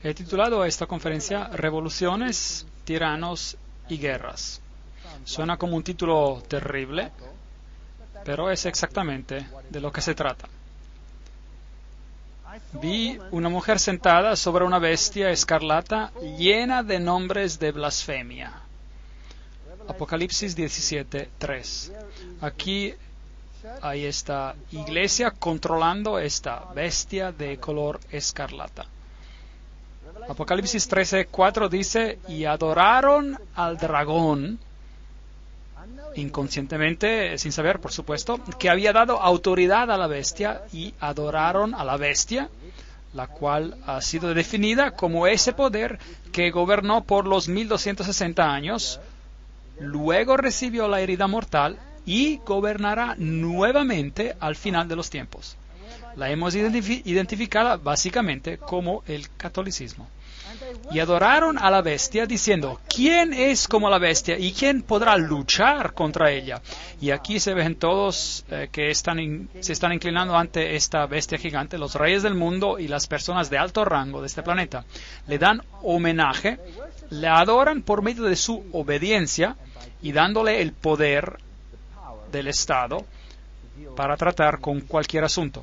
He titulado a esta conferencia Revoluciones, Tiranos y Guerras. Suena como un título terrible, pero es exactamente de lo que se trata. Vi una mujer sentada sobre una bestia escarlata llena de nombres de blasfemia. Apocalipsis 17:3. Aquí hay esta iglesia controlando esta bestia de color escarlata. Apocalipsis 13:4 dice, y adoraron al dragón, inconscientemente, sin saber, por supuesto, que había dado autoridad a la bestia, y adoraron a la bestia, la cual ha sido definida como ese poder que gobernó por los 1260 años, luego recibió la herida mortal y gobernará nuevamente al final de los tiempos. La hemos identificada básicamente como el catolicismo. Y adoraron a la bestia diciendo, ¿quién es como la bestia y quién podrá luchar contra ella? Y aquí se ven todos que se están inclinando ante esta bestia gigante, los reyes del mundo y las personas de alto rango de este planeta. Le dan homenaje, le adoran por medio de su obediencia y dándole el poder del Estado para tratar con cualquier asunto.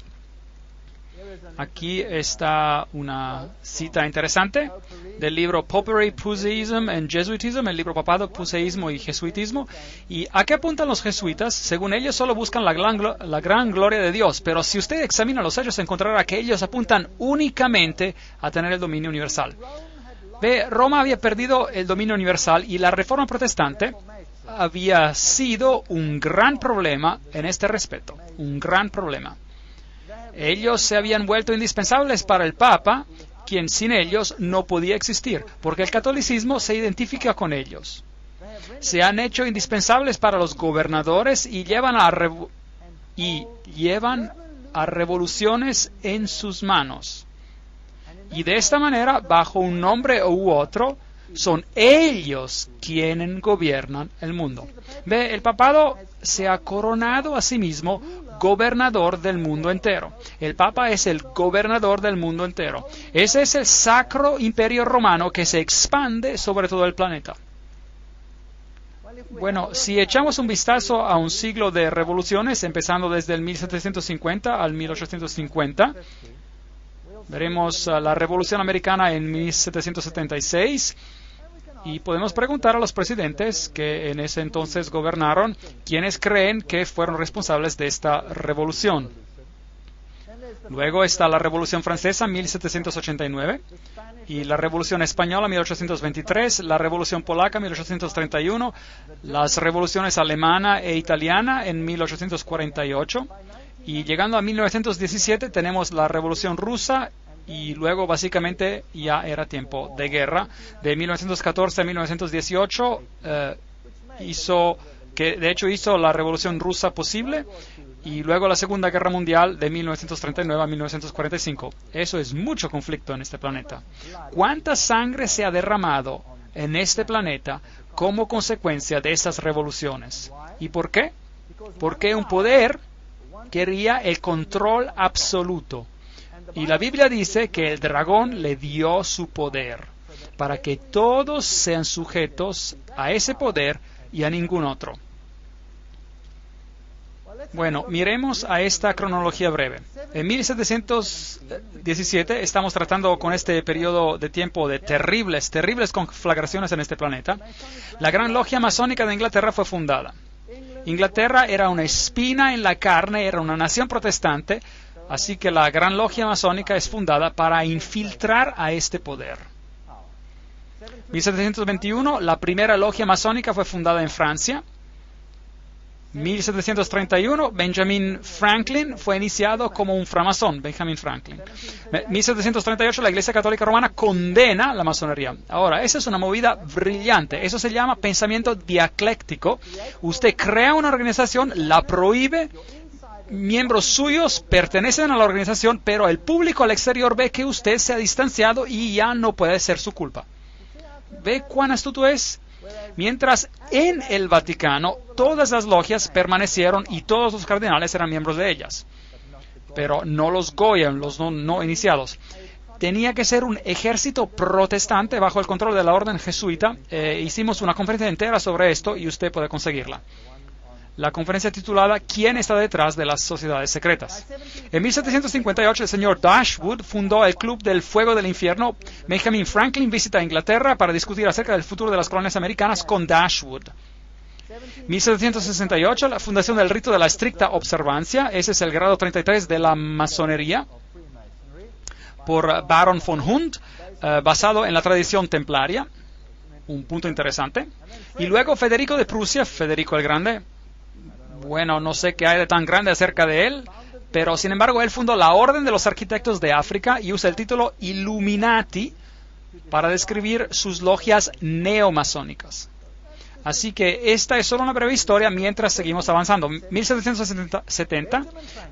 Aquí está una cita interesante del libro Popery, Puseyism and Jesuitism, el libro Papado, Puseísmo y Jesuitismo. ¿Y a qué apuntan los jesuitas? Según ellos solo buscan la gran gloria de Dios, pero si usted examina los hechos encontrará que ellos apuntan únicamente a tener el dominio universal. Roma había perdido el dominio universal y la Reforma Protestante había sido un gran problema en este respecto, un gran problema. Ellos se habían vuelto indispensables para el Papa, quien sin ellos no podía existir, porque el catolicismo se identifica con ellos. Se han hecho indispensables para los gobernadores y llevan a revoluciones en sus manos. Y de esta manera, bajo un nombre u otro, son ellos quienes gobiernan el mundo. El papado se ha coronado a sí mismo gobernador del mundo entero. El Papa es el gobernador del mundo entero. Ese es el sacro imperio romano que se expande sobre todo el planeta. Bueno, si echamos un vistazo a un siglo de revoluciones, empezando desde el 1750 al 1850, veremos la Revolución Americana en 1776 y podemos preguntar a los presidentes que en ese entonces gobernaron quiénes creen que fueron responsables de esta revolución. Luego está la Revolución Francesa, 1789, y la Revolución Española, 1823, la Revolución Polaca, 1831, las revoluciones alemana e italiana en 1848, y llegando a 1917 tenemos la Revolución Rusa, y luego básicamente ya era tiempo de guerra. De 1914 a 1918 que de hecho hizo la Revolución Rusa posible, y luego la Segunda Guerra Mundial de 1939 a 1945. Eso es mucho conflicto en este planeta. ¿Cuánta sangre se ha derramado en este planeta como consecuencia de estas revoluciones? ¿Y por qué? Porque un poder quería el control absoluto. Y la Biblia dice que el dragón le dio su poder para que todos sean sujetos a ese poder y a ningún otro. Bueno, miremos a esta cronología breve. En 1717 estamos tratando con este periodo de tiempo de terribles conflagraciones en este planeta. La Gran Logia Masónica de Inglaterra fue fundada. Inglaterra era una espina en la carne, era una nación protestante, así que la Gran Logia Masónica es fundada para infiltrar a este poder. 1721, la primera logia masónica fue fundada en Francia. 1731, Benjamin Franklin fue iniciado como un framasón, Benjamin Franklin. 1738, la Iglesia Católica Romana condena la masonería. Ahora, esa es una movida brillante. Eso se llama pensamiento dialéctico. Usted crea una organización, la prohíbe, miembros suyos pertenecen a la organización, pero el público al exterior ve que usted se ha distanciado y ya no puede ser su culpa. ¿Ve cuán astuto es? Mientras en el Vaticano todas las logias permanecieron y todos los cardenales eran miembros de ellas, pero no los Goya, los no iniciados. Tenía que ser un ejército protestante bajo el control de la orden jesuita. Hicimos una conferencia entera sobre esto y usted puede conseguirla. La conferencia titulada ¿Quién está detrás de las sociedades secretas? En 1758 el señor Dashwood fundó el Club del Fuego del Infierno. Benjamin Franklin visita Inglaterra para discutir acerca del futuro de las colonias americanas con Dashwood. 1768 la fundación del rito de la estricta observancia. Ese es el grado 33 de la masonería por Baron von Hund, basado en la tradición templaria. Un punto interesante. Y luego Federico de Prusia, Federico el Grande. Bueno, no sé qué hay de tan grande acerca de él, pero sin embargo él fundó la Orden de los Arquitectos de África y usa el título Illuminati para describir sus logias neomasónicas. Así que esta es solo una breve historia mientras seguimos avanzando. 1770,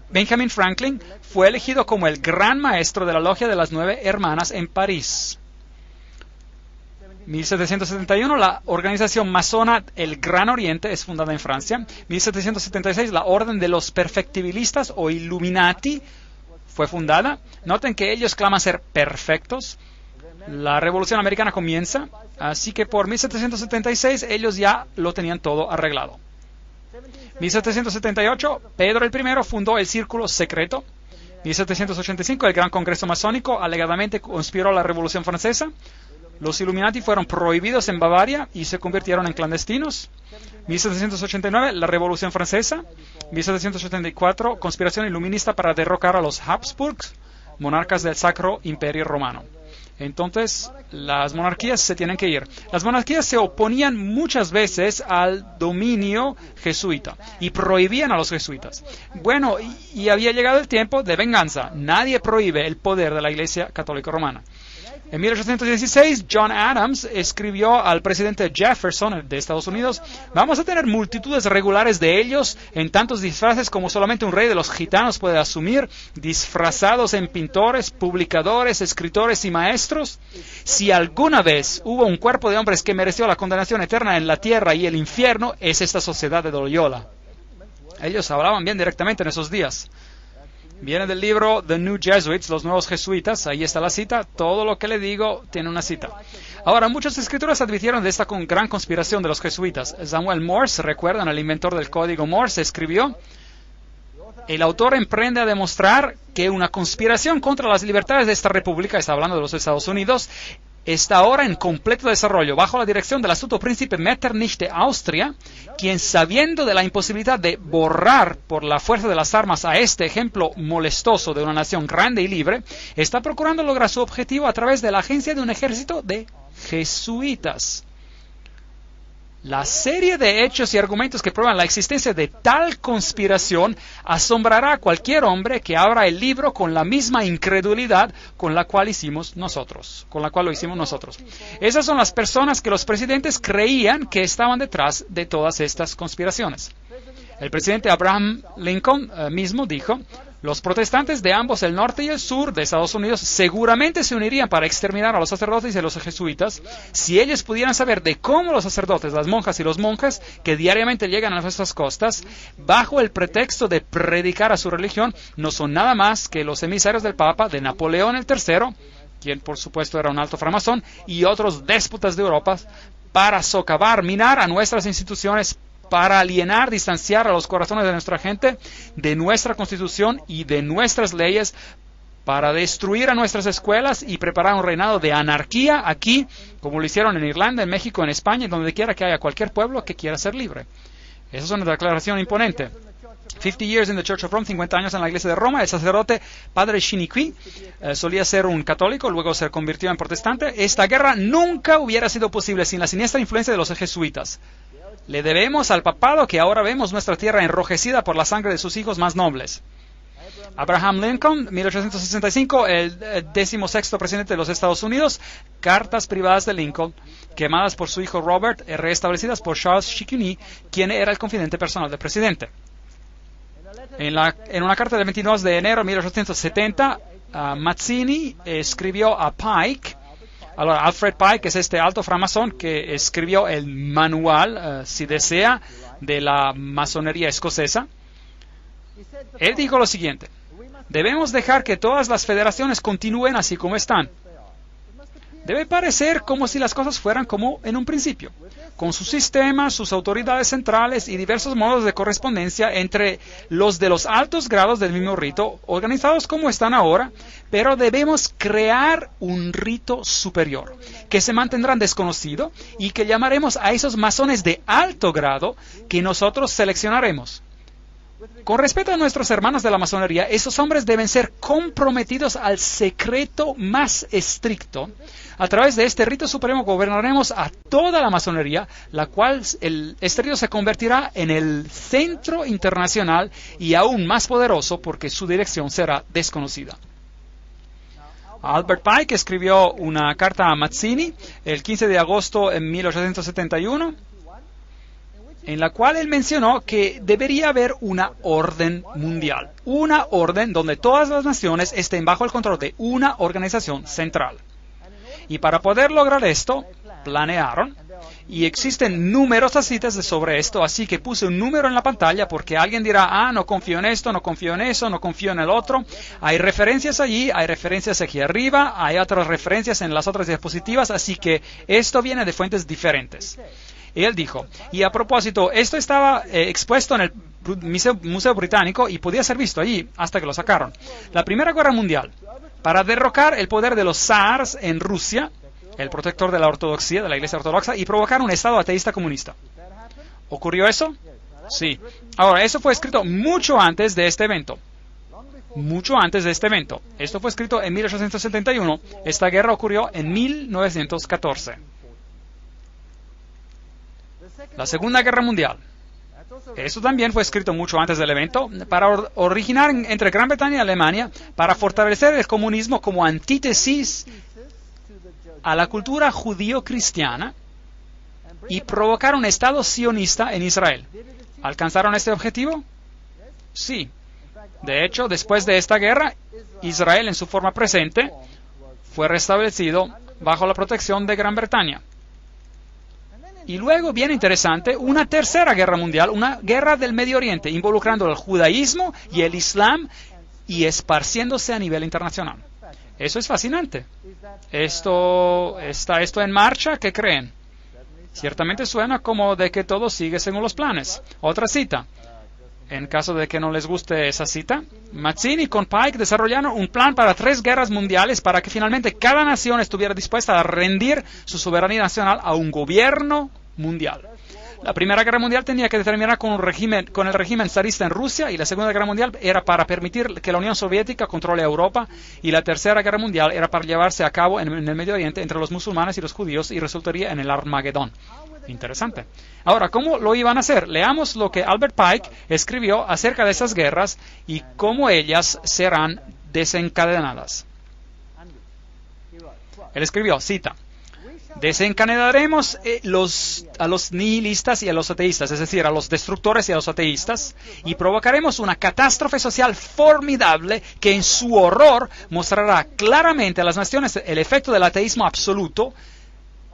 Benjamin Franklin fue elegido como el gran maestro de la Logia de las 9 Hermanas en París. 1771, la organización masona El Gran Oriente es fundada en Francia. 1776, la Orden de los Perfectibilistas o Illuminati fue fundada. Noten que ellos claman ser perfectos. La Revolución Americana comienza, así que por 1776 ellos ya lo tenían todo arreglado. 1778, Pedro I fundó el Círculo Secreto. 1785, el Gran Congreso Masónico alegadamente conspiró la Revolución Francesa. Los Illuminati fueron prohibidos en Bavaria y se convirtieron en clandestinos. 1789, la Revolución Francesa. 1784, conspiración iluminista para derrocar a los Habsburgs, monarcas del Sacro Imperio Romano. Entonces, las monarquías se tienen que ir. Las monarquías se oponían muchas veces al dominio jesuita y prohibían a los jesuitas. Bueno, y había llegado el tiempo de venganza. Nadie prohíbe el poder de la Iglesia Católica Romana. En 1816, John Adams escribió al presidente Jefferson de Estados Unidos: vamos a tener multitudes regulares de ellos en tantos disfraces como solamente un rey de los gitanos puede asumir, disfrazados en pintores, publicadores, escritores y maestros. Si alguna vez hubo un cuerpo de hombres que mereció la condenación eterna en la tierra y el infierno, es esta sociedad de Loyola. Ellos hablaban bien directamente en esos días. Viene del libro The New Jesuits, los nuevos jesuitas. Ahí está la cita. Todo lo que le digo tiene una cita. Ahora, muchos escritores advirtieron de esta gran conspiración de los jesuitas. Samuel Morse, recuerdan, el inventor del código Morse, escribió: el autor emprende a demostrar que una conspiración contra las libertades de esta república, está hablando de los Estados Unidos, está ahora en completo desarrollo bajo la dirección del astuto príncipe Metternich de Austria, quien, sabiendo de la imposibilidad de borrar por la fuerza de las armas a este ejemplo molestoso de una nación grande y libre, está procurando lograr su objetivo a través de la agencia de un ejército de jesuitas. La serie de hechos y argumentos que prueban la existencia de tal conspiración asombrará a cualquier hombre que abra el libro con la misma incredulidad con la cual lo hicimos nosotros. Esas son las personas que los presidentes creían que estaban detrás de todas estas conspiraciones. El presidente Abraham Lincoln mismo dijo: los protestantes de ambos el norte y el sur de Estados Unidos seguramente se unirían para exterminar a los sacerdotes y a los jesuitas si ellos pudieran saber de cómo los sacerdotes, las monjas y los monjes que diariamente llegan a nuestras costas bajo el pretexto de predicar a su religión no son nada más que los emisarios del Papa, de Napoleón el III, quien por supuesto era un alto framasón, y otros déspotas de Europa, para socavar, minar a nuestras instituciones, para alienar, distanciar a los corazones de nuestra gente de nuestra Constitución y de nuestras leyes, para destruir a nuestras escuelas y preparar un reinado de anarquía aquí, como lo hicieron en Irlanda, en México, en España, en donde quiera que haya cualquier pueblo que quiera ser libre. Esa es una declaración imponente. 50 years in the Church of Rome, 50 años en la Iglesia de Roma. El sacerdote Padre Chiniquy solía ser un católico, luego se convirtió en protestante. Esta guerra nunca hubiera sido posible sin la siniestra influencia de los jesuitas. Le debemos al papado que ahora vemos nuestra tierra enrojecida por la sangre de sus hijos más nobles. Abraham Lincoln, 1865, el 16º presidente de los Estados Unidos. Cartas privadas de Lincoln, quemadas por su hijo Robert, restablecidas por Charles Chicony, quien era el confidente personal del presidente. En una carta del 22 de enero de 1870, Mazzini escribió a Pike. Ahora, Alfred Pike es este alto framasón que escribió el manual, si desea, de la masonería escocesa. Él dijo lo siguiente: debemos dejar que todas las federaciones continúen así como están. Debe parecer como si las cosas fueran como en un principio, con sus sistemas, sus autoridades centrales y diversos modos de correspondencia entre los de los altos grados del mismo rito, organizados como están ahora, pero debemos crear un rito superior, que se mantendrá desconocido y que llamaremos a esos masones de alto grado que nosotros seleccionaremos. Con respecto a nuestros hermanos de la masonería, esos hombres deben ser comprometidos al secreto más estricto. A través de este rito supremo gobernaremos a toda la masonería, la cual este rito se convertirá en el centro internacional y aún más poderoso porque su dirección será desconocida. Albert Pike escribió una carta a Mazzini el 15 de agosto de 1871, en la cual él mencionó que debería haber una orden mundial, una orden donde todas las naciones estén bajo el control de una organización central. Y para poder lograr esto, planearon, y existen numerosas citas sobre esto, así que puse un número en la pantalla porque alguien dirá: no confío en esto, no confío en eso, no confío en el otro. Hay referencias allí, hay referencias aquí arriba, hay otras referencias en las otras diapositivas, así que esto viene de fuentes diferentes. Él dijo, y a propósito, esto estaba expuesto en el Museo Británico y podía ser visto allí hasta que lo sacaron. La Primera Guerra Mundial, para derrocar el poder de los zars en Rusia, el protector de la ortodoxia, de la Iglesia Ortodoxa, y provocar un Estado ateísta comunista. ¿Ocurrió eso? Sí. Ahora, eso fue escrito mucho antes de este evento. Mucho antes de este evento. Esto fue escrito en 1871. Esta guerra ocurrió en 1914. La Segunda Guerra Mundial. Eso también fue escrito mucho antes del evento, para originar entre Gran Bretaña y Alemania, para fortalecer el comunismo como antítesis a la cultura judío-cristiana y provocar un Estado sionista en Israel. ¿Alcanzaron este objetivo? Sí. De hecho, después de esta guerra, Israel en su forma presente fue restablecido bajo la protección de Gran Bretaña. Y luego, bien interesante, una tercera guerra mundial, una guerra del Medio Oriente, involucrando el judaísmo y el islam y esparciéndose a nivel internacional. Eso es fascinante. ¿Está esto en marcha? ¿Qué creen? Ciertamente suena como de que todo sigue según los planes. Otra cita. En caso de que no les guste esa cita, Mazzini con Pike desarrollaron un plan para 3 guerras mundiales para que finalmente cada nación estuviera dispuesta a rendir su soberanía nacional a un gobierno mundial. La Primera Guerra Mundial tenía que terminar con el régimen zarista en Rusia, y la Segunda Guerra Mundial era para permitir que la Unión Soviética controle Europa, y la Tercera Guerra Mundial era para llevarse a cabo en el Medio Oriente entre los musulmanes y los judíos y resultaría en el Armagedón. Interesante. Ahora, ¿cómo lo iban a hacer? Leamos lo que Albert Pike escribió acerca de esas guerras y cómo ellas serán desencadenadas. Él escribió, cita, desencadenaremos a los nihilistas y a los ateístas, es decir, a los destructores y a los ateístas, y provocaremos una catástrofe social formidable que en su horror mostrará claramente a las naciones el efecto del ateísmo absoluto,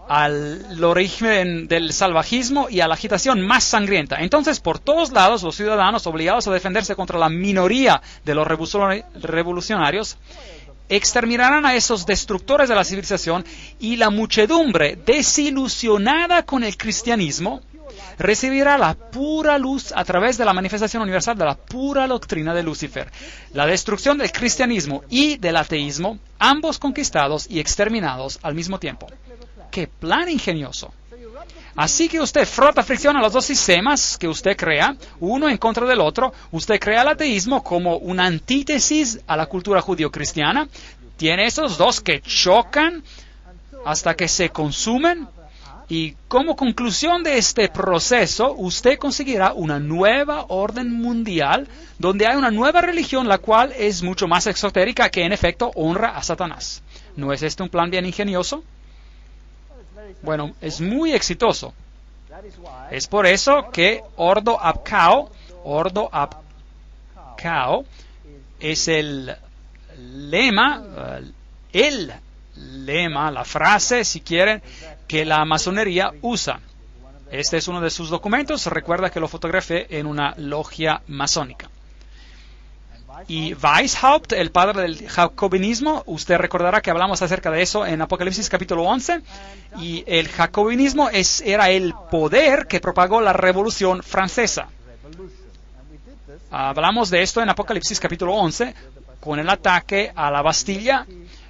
al origen del salvajismo y a la agitación más sangrienta. Entonces, por todos lados, los ciudadanos obligados a defenderse contra la minoría de los revolucionarios exterminarán a esos destructores de la civilización, y la muchedumbre desilusionada con el cristianismo recibirá la pura luz a través de la manifestación universal de la pura doctrina de Lucifer. La destrucción del cristianismo y del ateísmo, ambos conquistados y exterminados al mismo tiempo. ¡Qué plan ingenioso! Así que usted frota fricción a los dos sistemas que usted crea, uno en contra del otro. Usted crea el ateísmo como una antítesis a la cultura judío-cristiana. Tiene esos dos que chocan hasta que se consumen. Y como conclusión de este proceso, usted conseguirá una nueva orden mundial donde hay una nueva religión, la cual es mucho más exotérica, que en efecto honra a Satanás. ¿No es este un plan bien ingenioso? Bueno, es muy exitoso. Es por eso que Ordo ab Chao es el lema, la frase, si quieren, que la masonería usa. Este es uno de sus documentos. Recuerda que lo fotografié en una logia masónica. Y Weishaupt, el padre del jacobinismo, usted recordará que hablamos acerca de eso en Apocalipsis capítulo 11, y el jacobinismo era el poder que propagó la Revolución Francesa. Hablamos de esto en Apocalipsis capítulo 11, con el ataque a la Bastilla,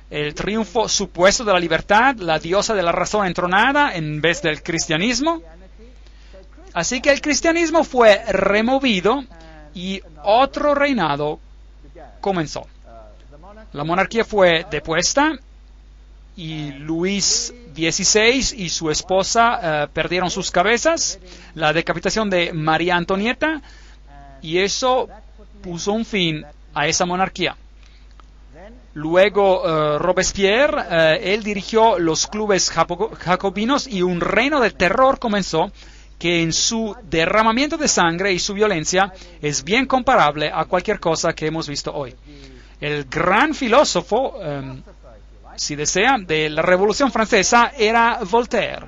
el triunfo supuesto de la libertad, la diosa de la razón entronada en vez del cristianismo. Así que el cristianismo fue removido y otro reinado comenzó. La monarquía fue depuesta y Luis XVI y su esposa perdieron sus cabezas, la decapitación de María Antonieta, y eso puso un fin a esa monarquía. Luego Robespierre, él dirigió los clubes jacobinos y un reino de terror comenzó, que en su derramamiento de sangre y su violencia es bien comparable a cualquier cosa que hemos visto hoy. El gran filósofo, si desea, de la Revolución Francesa era Voltaire.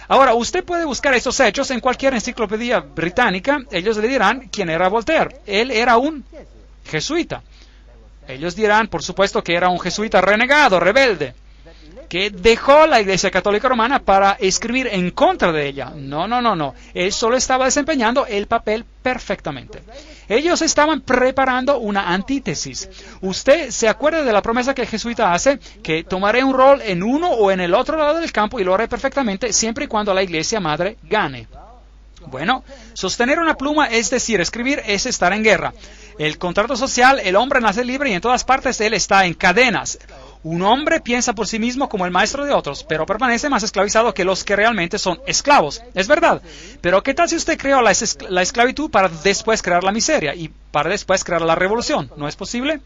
Ahora, usted puede buscar estos hechos en cualquier enciclopedia británica. Ellos le dirán quién era Voltaire. Él era un jesuita. Ellos dirán, por supuesto, que era un jesuita renegado, rebelde, que dejó la Iglesia Católica Romana para escribir en contra de ella. No. Él solo estaba desempeñando el papel perfectamente. Ellos estaban preparando una antítesis. Usted se acuerda de la promesa que el jesuita hace, que tomaré un rol en uno o en el otro lado del campo y lo haré perfectamente siempre y cuando la Iglesia Madre gane. Bueno, sostener una pluma, es decir, escribir, es estar en guerra. El contrato social, el hombre nace libre y en todas partes él está en cadenas. Un hombre piensa por sí mismo como el maestro de otros, pero permanece más esclavizado que los que realmente son esclavos. Es verdad. Pero ¿qué tal si usted creó la esclavitud para después crear la miseria y para después crear la revolución? ¿No es posible?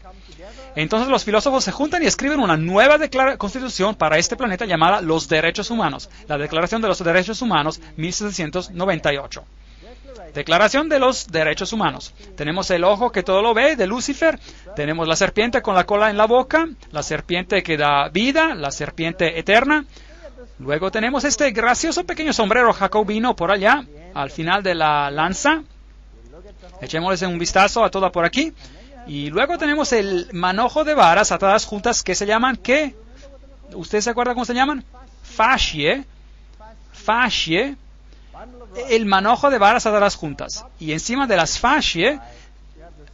Entonces los filósofos se juntan y escriben una nueva constitución para este planeta llamada Los Derechos Humanos, la Declaración de los Derechos Humanos, 1798. Declaración de los Derechos Humanos. Tenemos el ojo que todo lo ve, de Lucifer. Tenemos la serpiente con la cola en la boca, la serpiente que da vida, la serpiente eterna. Luego tenemos este gracioso pequeño sombrero jacobino por allá, al final de la lanza. Echémosle un vistazo a toda por aquí. Y luego tenemos el manojo de varas atadas juntas que se llaman, ¿qué? ¿Usted se acuerda cómo se llaman? Fascie. El manojo de varas atadas juntas. Y encima de las fascie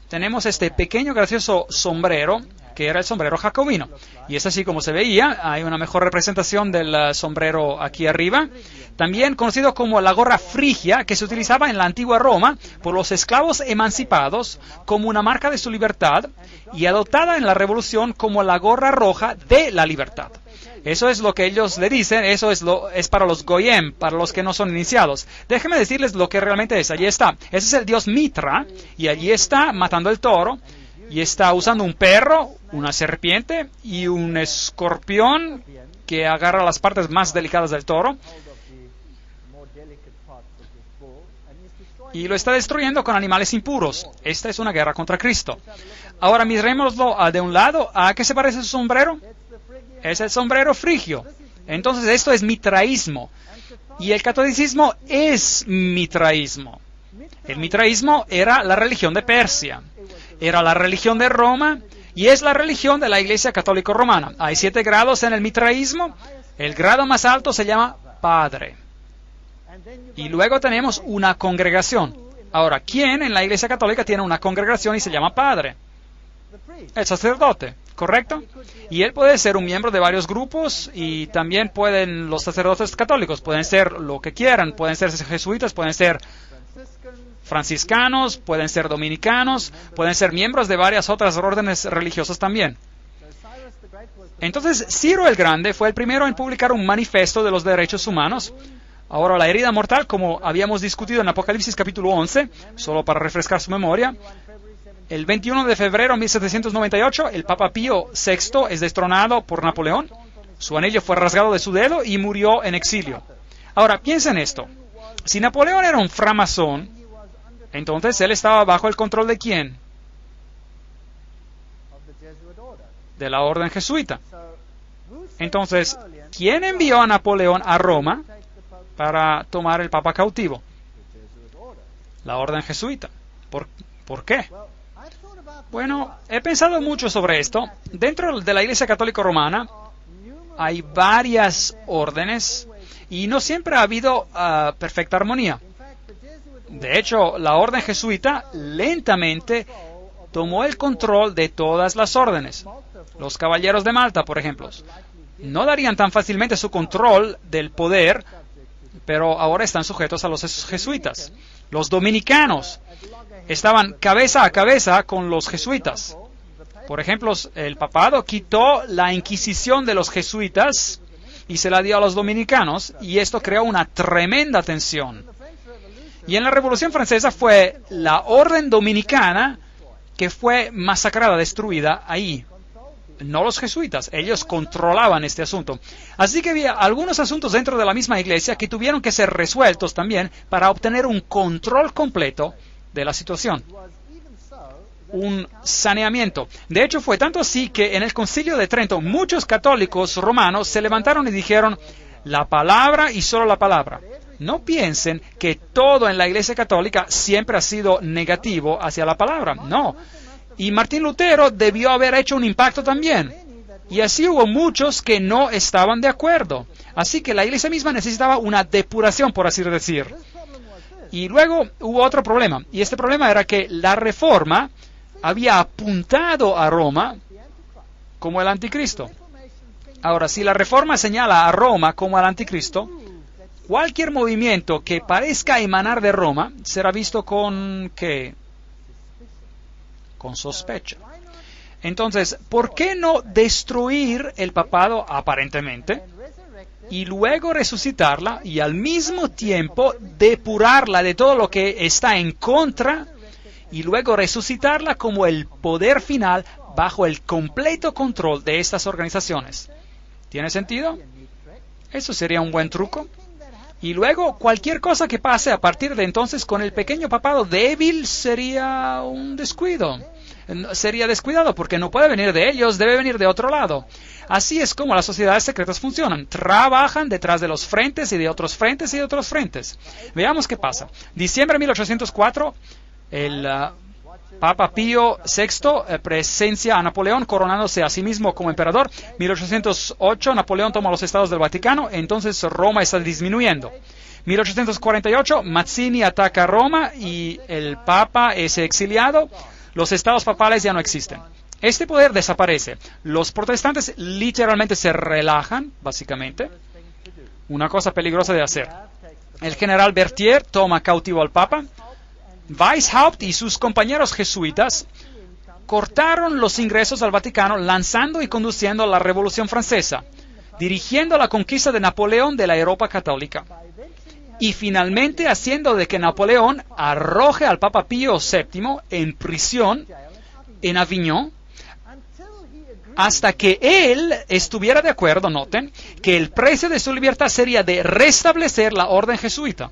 tenemos este pequeño gracioso sombrero, que era el sombrero jacobino. Y es así como se veía. Hay una mejor representación del sombrero aquí arriba. También conocido como la gorra frigia, que se utilizaba en la antigua Roma por los esclavos emancipados como una marca de su libertad, y adoptada en la Revolución como la gorra roja de la libertad. Eso es lo que ellos le dicen, eso es para los Goyim, para los que no son iniciados. Déjenme decirles lo que realmente es. Allí está. Ese es el dios Mitra, y allí está matando el toro, y está usando un perro, una serpiente y un escorpión que agarra las partes más delicadas del toro, y lo está destruyendo con animales impuros. Esta es una guerra contra Cristo. Ahora mirémoslo de un lado. ¿A qué se parece su sombrero? Es el sombrero frigio. Entonces esto es mitraísmo. Y el catolicismo es mitraísmo. El mitraísmo era la religión de Persia. Era la religión de Roma y es la religión de la Iglesia Católica Romana. Hay 7 grados en el mitraísmo. El grado más alto se llama Padre. Y luego tenemos una congregación. Ahora, ¿quién en la Iglesia Católica tiene una congregación y se llama Padre? El sacerdote, ¿correcto? Y él puede ser un miembro de varios grupos, y también pueden los sacerdotes católicos, pueden ser lo que quieran, pueden ser jesuitas, pueden ser franciscanos, pueden ser dominicanos, pueden ser miembros de varias otras órdenes religiosas también. Entonces, Ciro el Grande fue el primero en publicar un manifiesto de los derechos humanos. Ahora, la herida mortal, como habíamos discutido en Apocalipsis capítulo 11, solo para refrescar su memoria, el 21 de febrero de 1798, el Papa Pío VI es destronado por Napoleón, su anillo fue rasgado de su dedo y murió en exilio. Ahora, piensen esto, si Napoleón era un framasón, entonces él estaba bajo el control ¿de quién? De la orden jesuita. Entonces, ¿quién envió a Napoleón a Roma para tomar el Papa cautivo? La orden jesuita. ¿Por qué? Bueno, he pensado mucho sobre esto. Dentro de la Iglesia Católica Romana hay varias órdenes y no siempre ha habido perfecta armonía. De hecho, la orden jesuita lentamente tomó el control de todas las órdenes. Los caballeros de Malta, por ejemplo, no darían tan fácilmente su control del poder, pero ahora están sujetos a los jesuitas. Los dominicanos estaban cabeza a cabeza con los jesuitas. Por ejemplo, el papado quitó la Inquisición de los jesuitas y se la dio a los dominicanos, y esto creó una tremenda tensión. Y en la Revolución Francesa fue la orden dominicana que fue masacrada, destruida ahí. No los jesuitas, ellos controlaban este asunto. Así que había algunos asuntos dentro de la misma iglesia que tuvieron que ser resueltos también para obtener un control completo de la situación. Un saneamiento. De hecho, fue tanto así que en el Concilio de Trento muchos católicos romanos se levantaron y dijeron: la palabra y solo la palabra. No piensen que todo en la Iglesia Católica siempre ha sido negativo hacia la palabra. No. Y Martín Lutero debió haber hecho un impacto también. Y así hubo muchos que no estaban de acuerdo. Así que la Iglesia misma necesitaba una depuración, por así decir. Y luego hubo otro problema. Y este problema era que la Reforma había apuntado a Roma como el anticristo. Ahora, si la Reforma señala a Roma como al anticristo, cualquier movimiento que parezca emanar de Roma será visto con ¿qué? Con sospecha. Entonces, ¿por qué no destruir el papado aparentemente y luego resucitarla y al mismo tiempo depurarla de todo lo que está en contra y luego resucitarla como el poder final bajo el completo control de estas organizaciones? ¿Tiene sentido? Eso sería un buen truco. Y luego, cualquier cosa que pase a partir de entonces con el pequeño papado débil sería un descuido. Sería descuidado porque no puede venir de ellos, debe venir de otro lado. Así es como las sociedades secretas funcionan. Trabajan detrás de los frentes y de otros frentes y de otros frentes. Veamos qué pasa. Diciembre de 1804, el Papa Pío VI presencia a Napoleón coronándose a sí mismo como emperador. 1808, Napoleón toma los estados del Vaticano, entonces Roma está disminuyendo. 1848, Mazzini ataca a Roma y el Papa es exiliado. Los estados papales ya no existen. Este poder desaparece. Los protestantes literalmente se relajan, básicamente. Una cosa peligrosa de hacer. El general Berthier toma cautivo al Papa. Weishaupt y sus compañeros jesuitas cortaron los ingresos al Vaticano lanzando y conduciendo la Revolución Francesa. dirigiendo la conquista de Napoleón de la Europa católica. Y finalmente haciendo de que Napoleón arroje al Papa Pío VII en prisión en Aviñón, hasta que él estuviera de acuerdo, noten, que el precio de su libertad sería de restablecer la orden jesuita.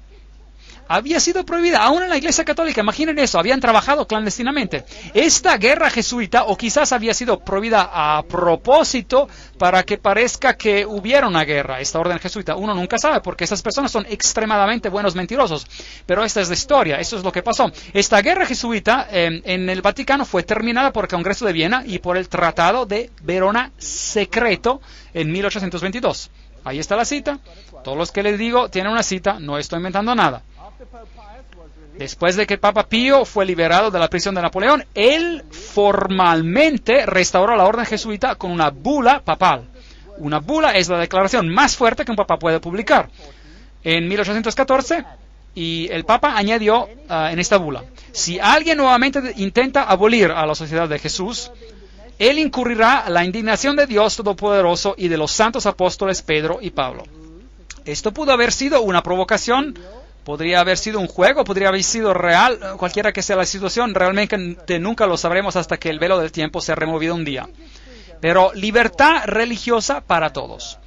Había sido prohibida, aún en la Iglesia Católica, imaginen eso, habían trabajado clandestinamente. Esta guerra jesuita, o quizás había sido prohibida a propósito para que parezca que hubiera una guerra, esta orden jesuita, uno nunca sabe, porque estas personas son extremadamente buenos mentirosos. Pero esta es la historia, eso es lo que pasó. Esta guerra jesuita en el Vaticano fue terminada por el Congreso de Viena y por el Tratado de Verona secreto en 1822. Ahí está la cita. Todos los que les digo tienen una cita, no estoy inventando nada. Después de que el Papa Pío fue liberado de la prisión de Napoleón, él formalmente restauró la orden jesuita con una bula papal. Una bula es la declaración más fuerte que un papa puede publicar. En 1814, y el Papa añadió en esta bula: si alguien nuevamente intenta abolir a la Sociedad de Jesús, él incurrirá la indignación de Dios Todopoderoso y de los santos apóstoles Pedro y Pablo. Esto pudo haber sido una provocación. Podría haber sido un juego, podría haber sido real, cualquiera que sea la situación, realmente nunca lo sabremos hasta que el velo del tiempo sea removido un día. Pero libertad religiosa para todos.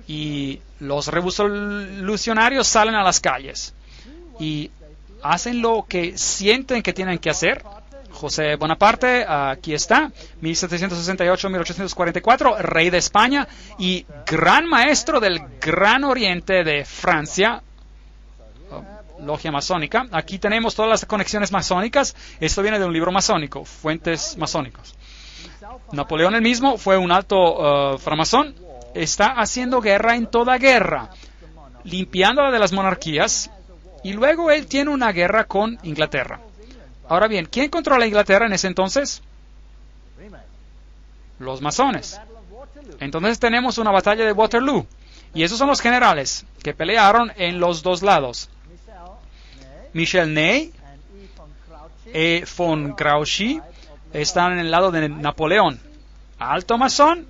Y los revolucionarios salen a las calles y hacen lo que sienten que tienen que hacer. José Bonaparte, aquí está, 1768-1844, rey de España y gran maestro del Gran Oriente de Francia, logia masónica. Aquí tenemos todas las conexiones masónicas. Esto viene de un libro masónico, fuentes masónicas. Napoleón el mismo fue un alto framasón. Está haciendo guerra en toda guerra, limpiándola de las monarquías, y luego él tiene una guerra con Inglaterra. Ahora bien, ¿quién controla Inglaterra en ese entonces? Los masones. Entonces tenemos una batalla de Waterloo, y esos son los generales que pelearon en los dos lados. Michel Ney y von Grouchy están en el lado de Napoleón. Alto masón,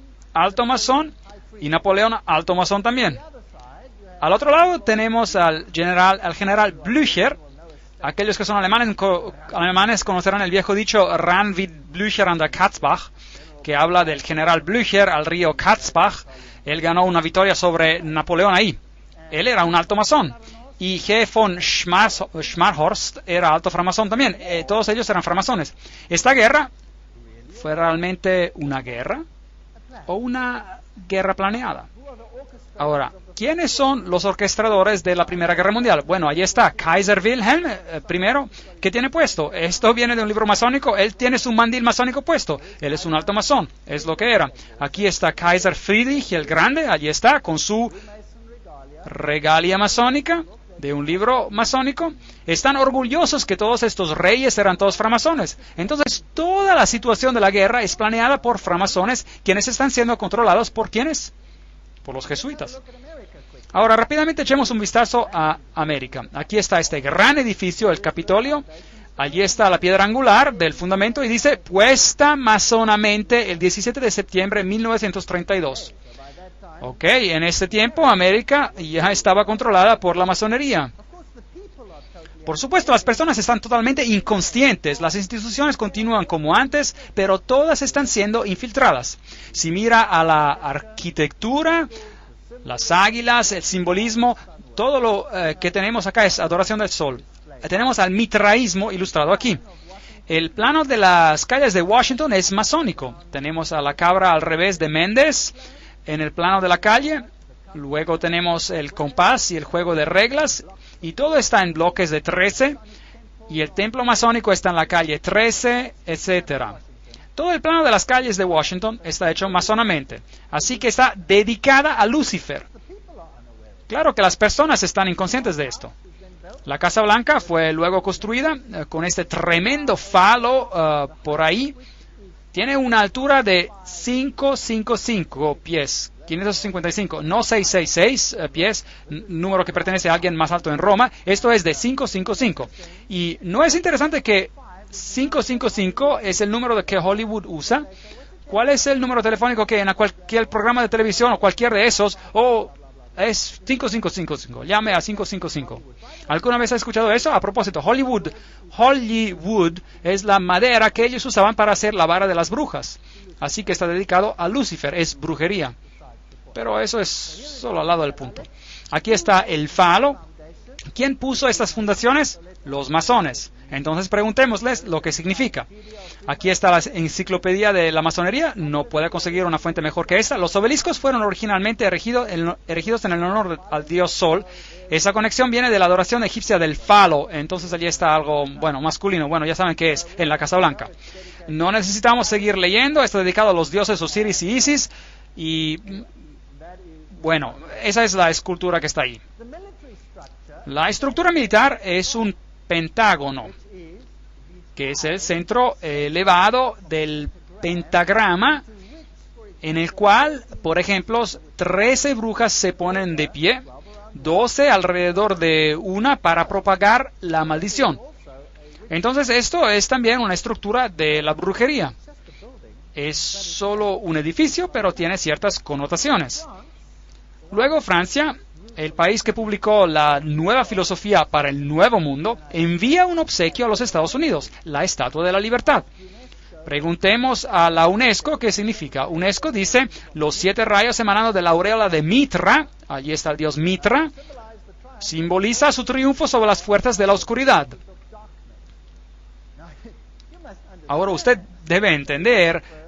y Napoleón alto masón también. Al otro lado tenemos al general Blücher. Aquellos que son alemanes conocerán el viejo dicho Ran wie Blücher an der Katzbach, que habla del general Blücher al río Katzbach. Él ganó una victoria sobre Napoleón ahí. Él era un alto masón. Y G. von Schmarhorst era alto framasón también. Todos ellos eran framasones. ¿Esta guerra fue realmente una guerra o una guerra planeada? Ahora, ¿quiénes son los orquestadores de la Primera Guerra Mundial? Bueno, ahí está Kaiser Wilhelm I. ¿Qué tiene puesto? Esto viene de un libro masónico. Él tiene su mandil masónico puesto. Él es un alto masón. Es lo que era. Aquí está Kaiser Friedrich el Grande. Allí está con su regalia masónica de un libro masónico. Están orgullosos que todos estos reyes eran todos framasones. Entonces, toda la situación de la guerra es planeada por framasones, quienes están siendo controlados por ¿quiénes? Por los jesuitas. Ahora, rápidamente echemos un vistazo a América. Aquí está este gran edificio, el Capitolio. Allí está la piedra angular del fundamento y dice, puesta masonamente el 17 de septiembre de 1932. Ok, en este tiempo América ya estaba controlada por la masonería. Por supuesto, las personas están totalmente inconscientes. Las instituciones continúan como antes, pero todas están siendo infiltradas. Si mira a la arquitectura, las águilas, el simbolismo, todo lo que tenemos acá es adoración del sol. Tenemos al mitraísmo ilustrado aquí. El plano de las calles de Washington es masónico. Tenemos a la cabra al revés de Méndez en el plano de la calle. Luego tenemos el compás y el juego de reglas. Y todo está en bloques de 13. Y el templo masónico está en la calle 13, etc. Todo el plano de las calles de Washington está hecho masonamente. Así que está dedicada a Lucifer. Claro que las personas están inconscientes de esto. La Casa Blanca fue luego construida con este tremendo falo por ahí. Tiene una altura de 555 pies, 555, no 666 pies, número que pertenece a alguien más alto en Roma. Esto es de 555. Y ¿no es interesante que 555 es el número que Hollywood usa ¿cuál es el número telefónico que en cualquier programa de televisión o cualquier de esos, es 5555, llame a 555? ¿Alguna vez ha escuchado eso? A propósito, Hollywood es la madera que ellos usaban para hacer la vara de las brujas. Así que está dedicado a Lucifer, es brujería. Pero eso es solo al lado del punto. Aquí está el falo. ¿Quién puso estas fundaciones? Los masones. Entonces preguntémosles lo que significa. Aquí está la enciclopedia de la masonería. No puede conseguir una fuente mejor que esta. Los obeliscos fueron originalmente erigidos en el honor al dios Sol. Esa conexión viene de la adoración egipcia del falo. Entonces allí está algo, masculino. Ya saben qué es, en la Casa Blanca. No necesitamos seguir leyendo. Está dedicado a los dioses Osiris y Isis. Y, esa es la escultura que está ahí. La estructura militar es un pentágono, que es el centro elevado del pentagrama, en el cual, por ejemplo, 13 brujas se ponen de pie, 12 alrededor de una para propagar la maldición. Entonces esto es también una estructura de la brujería. Es solo un edificio, pero tiene ciertas connotaciones. Luego Francia, el país que publicó la nueva filosofía para el Nuevo Mundo, envía un obsequio a los Estados Unidos, la Estatua de la Libertad. Preguntemos a la UNESCO qué significa. UNESCO dice, los 7 rayos emanando de la aureola de Mitra, allí está el dios Mitra, simboliza su triunfo sobre las fuerzas de la oscuridad. Ahora usted debe entender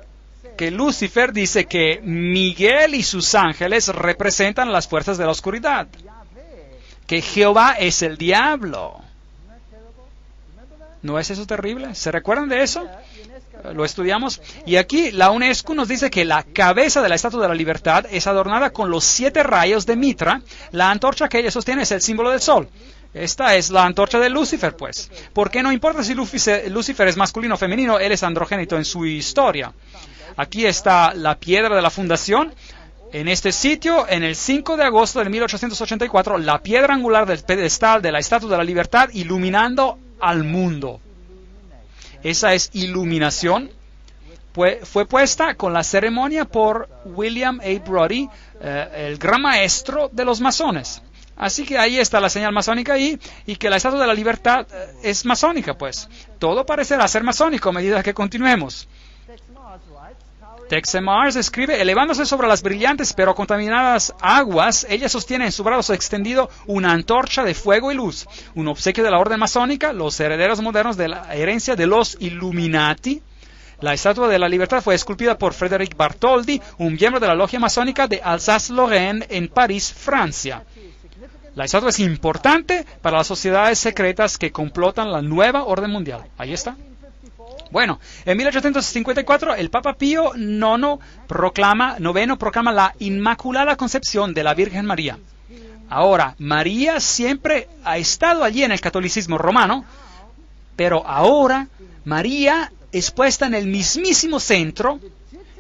que Lucifer dice que Miguel y sus ángeles representan las fuerzas de la oscuridad, que Jehová es el diablo. ¿No es eso terrible? ¿Se recuerdan de eso? Lo estudiamos. Y aquí la UNESCO nos dice que la cabeza de la Estatua de la Libertad es adornada con los 7 rayos de Mitra. La antorcha que ella sostiene es el símbolo del sol. Esta es la antorcha de Lucifer, pues. Porque no importa si Lucifer es masculino o femenino, él es androgénito en su historia. Aquí está la piedra de la fundación. En este sitio, en el 5 de agosto de 1884, la piedra angular del pedestal de la Estatua de la Libertad iluminando al mundo. Esa es iluminación. Fue puesta con la ceremonia por William A. Brodie, el gran maestro de los masones. Así que ahí está la señal masónica ahí, y que la Estatua de la Libertad es masónica, pues. Todo parecerá ser masónico a medida que continuemos. Texe Mars escribe, elevándose sobre las brillantes pero contaminadas aguas, ella sostiene en su brazo extendido una antorcha de fuego y luz, un obsequio de la orden masónica, los herederos modernos de la herencia de los Illuminati. La Estatua de la Libertad fue esculpida por Frédéric Bartholdi, un miembro de la logia masónica de Alsace-Lorraine en París, Francia. La estatua es importante para las sociedades secretas que complotan la nueva orden mundial. Ahí está. Bueno, en 1854 el Papa Pío IX proclama la Inmaculada Concepción de la Virgen María. Ahora, María siempre ha estado allí en el catolicismo romano, pero ahora María es puesta en el mismísimo centro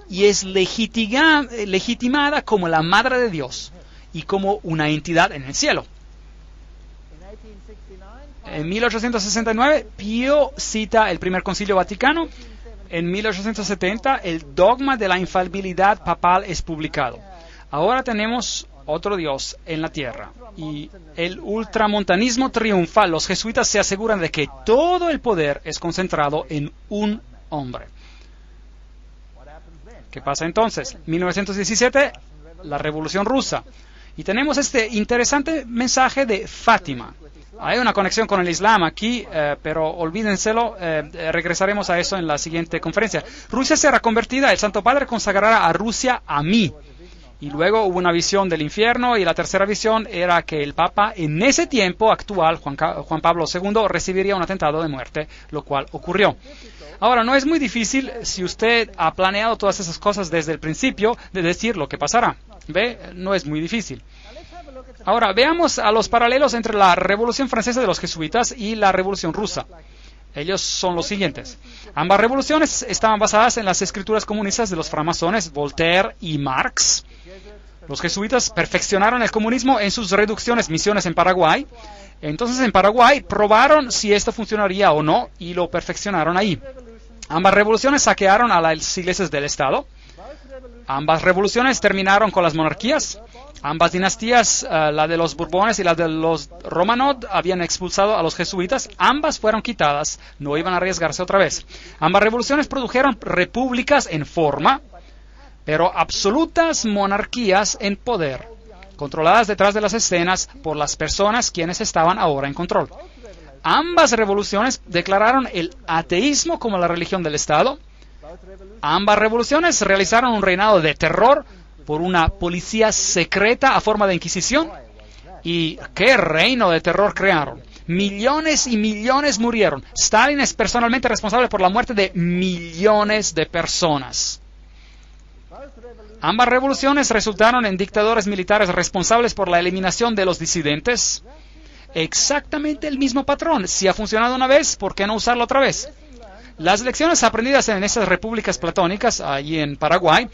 y es legitimada como la Madre de Dios y como una entidad en el cielo. En 1869, Pío cita el Primer Concilio Vaticano. En 1870, el dogma de la infalibilidad papal es publicado. Ahora tenemos otro Dios en la tierra. Y el ultramontanismo triunfa. Los jesuitas se aseguran de que todo el poder es concentrado en un hombre. ¿Qué pasa entonces? 1917, la Revolución Rusa. Y tenemos este interesante mensaje de Fátima. Hay una conexión con el Islam aquí, pero olvídenselo, regresaremos a eso en la siguiente conferencia. Rusia será convertida, el Santo Padre consagrará a Rusia a mí. Y luego hubo una visión del infierno, y la tercera visión era que el Papa en ese tiempo actual, Juan Pablo II, recibiría un atentado de muerte, lo cual ocurrió. Ahora, no es muy difícil, si usted ha planeado todas esas cosas desde el principio, de decir lo que pasará. ¿Ve? No es muy difícil. Ahora, veamos a los paralelos entre la Revolución Francesa de los Jesuitas y la Revolución Rusa. Ellos son los siguientes. Ambas revoluciones estaban basadas en las escrituras comunistas de los framasones Voltaire y Marx. Los jesuitas perfeccionaron el comunismo en sus reducciones, misiones en Paraguay. Entonces, en Paraguay probaron si esto funcionaría o no y lo perfeccionaron ahí. Ambas revoluciones saquearon a las iglesias del Estado. Ambas revoluciones terminaron con las monarquías. Ambas dinastías, la de los Borbones y la de los Romanov, habían expulsado a los jesuitas. Ambas fueron quitadas, no iban a arriesgarse otra vez. Ambas revoluciones produjeron repúblicas en forma, pero absolutas monarquías en poder, controladas detrás de las escenas por las personas quienes estaban ahora en control. Ambas revoluciones declararon el ateísmo como la religión del Estado. Ambas revoluciones realizaron un reinado de terror por una policía secreta a forma de inquisición. ¿Y qué reino de terror crearon? Millones y millones murieron. Stalin es personalmente responsable por la muerte de millones de personas. Ambas revoluciones resultaron en dictadores militares responsables por la eliminación de los disidentes. Exactamente el mismo patrón. Si ha funcionado una vez, ¿por qué no usarlo otra vez? Las lecciones aprendidas en esas repúblicas platónicas, allí en Paraguay,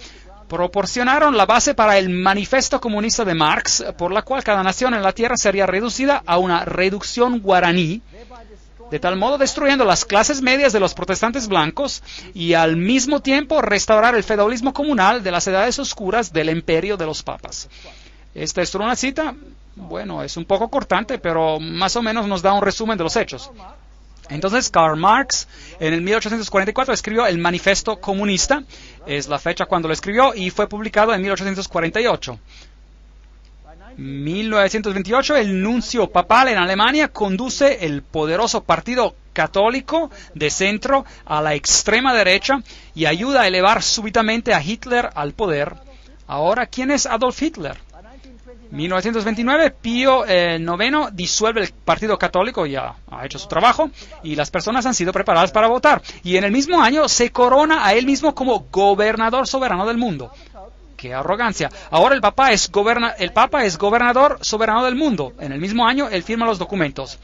proporcionaron la base para el manifiesto comunista de Marx, por la cual cada nación en la tierra sería reducida a una reducción guaraní, de tal modo destruyendo las clases medias de los protestantes blancos y al mismo tiempo restaurar el feudalismo comunal de las edades oscuras del imperio de los papas. Esta es una cita, bueno, es un poco cortante, pero más o menos nos da un resumen de los hechos. Entonces, Karl Marx, en el 1844, escribió el Manifiesto Comunista. Es la fecha cuando lo escribió y fue publicado en 1848. 1928, el nuncio papal en Alemania conduce el poderoso partido católico de centro a la extrema derecha y ayuda a elevar súbitamente a Hitler al poder. Ahora, ¿quién es Adolf Hitler? 1929, Pío IX disuelve el partido católico, ya ha hecho su trabajo, y las personas han sido preparadas para votar. Y en el mismo año se corona a él mismo como gobernador soberano del mundo. ¡Qué arrogancia! Ahora el Papa es gobernador soberano del mundo. En el mismo año él firma los documentos.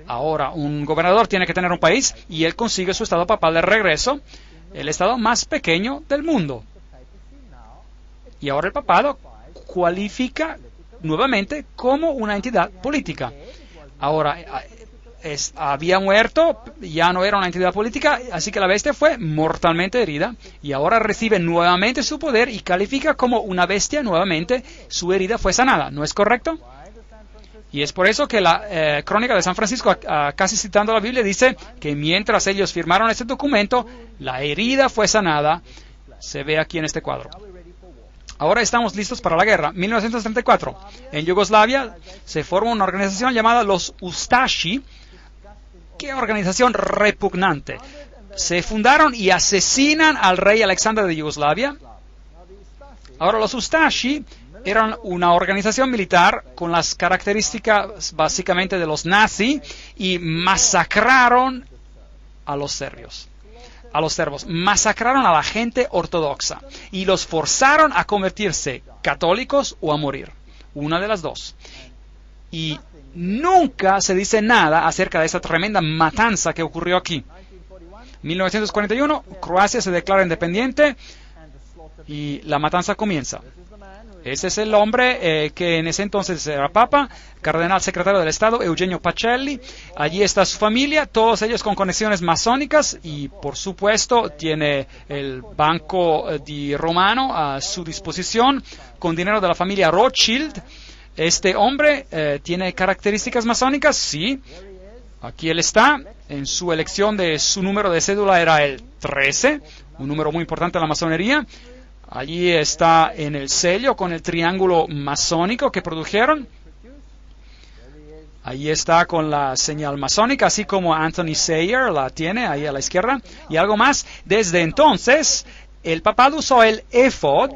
Ahora un gobernador tiene que tener un país y él consigue su estado papal de regreso, el estado más pequeño del mundo. Y ahora el papado cualifica nuevamente como una entidad política. Ahora, había muerto, ya no era una entidad política, así que la bestia fue mortalmente herida y ahora recibe nuevamente su poder y califica como una bestia nuevamente, su herida fue sanada, ¿no es correcto? Y es por eso que la Crónica de San Francisco, casi citando la Biblia, dice que mientras ellos firmaron este documento, la herida fue sanada, se ve aquí en este cuadro. Ahora estamos listos para la guerra. 1934. En Yugoslavia se forma una organización llamada los Ustashi. ¡Qué organización repugnante! Se fundaron y asesinan al rey Alexander de Yugoslavia. Ahora los Ustashi eran una organización militar con las características básicamente de los nazis y masacraron a los serbios. Masacraron a la gente ortodoxa y los forzaron a convertirse católicos o a morir, una de las dos. Y nunca se dice nada acerca de esa tremenda matanza que ocurrió aquí. 1941, Croacia se declara independiente y la matanza comienza. Ese es el hombre que en ese entonces era papa, cardenal secretario del Estado, Eugenio Pacelli. Allí está su familia, todos ellos con conexiones masónicas y, por supuesto, tiene el Banco di Romano a su disposición con dinero de la familia Rothschild. Este hombre tiene características masónicas, sí. Aquí él está. En su elección de su número de cédula era el 13, un número muy importante en la masonería. Allí está en el sello con el triángulo masónico que produjeron. Allí está con la señal masónica, así como Anthony Sayer la tiene ahí a la izquierda. Y algo más, desde entonces, el papado usó el éfod,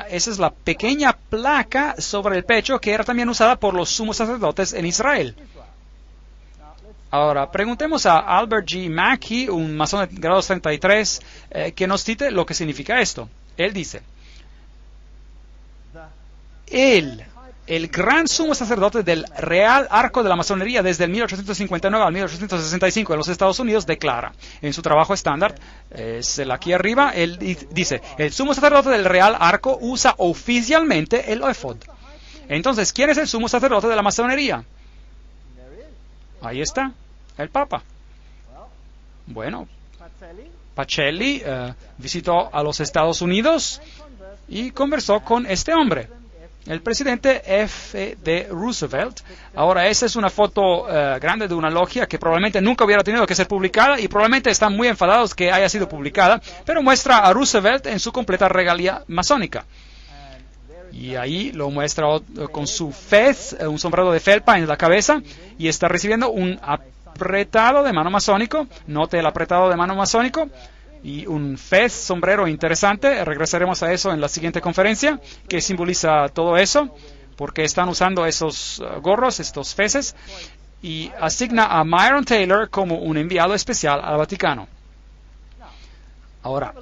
esa es la pequeña placa sobre el pecho que era también usada por los sumos sacerdotes en Israel. Ahora, preguntemos a Albert G. Mackey, un masón de grado 33, que nos cite lo que significa esto. Él dice, el gran sumo sacerdote del Real Arco de la Masonería desde el 1859 al 1865 en los Estados Unidos declara, en su trabajo estándar, es el aquí arriba, él dice, el sumo sacerdote del Real Arco usa oficialmente el éfod. Entonces, ¿quién es el sumo sacerdote de la masonería? Ahí está, el Papa. Bueno, Pacelli visitó a los Estados Unidos y conversó con este hombre, el presidente F.D. Roosevelt. Ahora, esa es una foto grande de una logia que probablemente nunca hubiera tenido que ser publicada y probablemente están muy enfadados que haya sido publicada, pero muestra a Roosevelt en su completa regalia masónica. Y ahí lo muestra con su fez, un sombrero de felpa en la cabeza, y está recibiendo un apretado de mano masónico. Note el apretado de mano masónico y un fez, sombrero interesante. Regresaremos a eso en la siguiente conferencia, que simboliza todo eso, porque están usando esos gorros, estos feces, y asigna a Myron Taylor como un enviado especial al Vaticano. Ahora,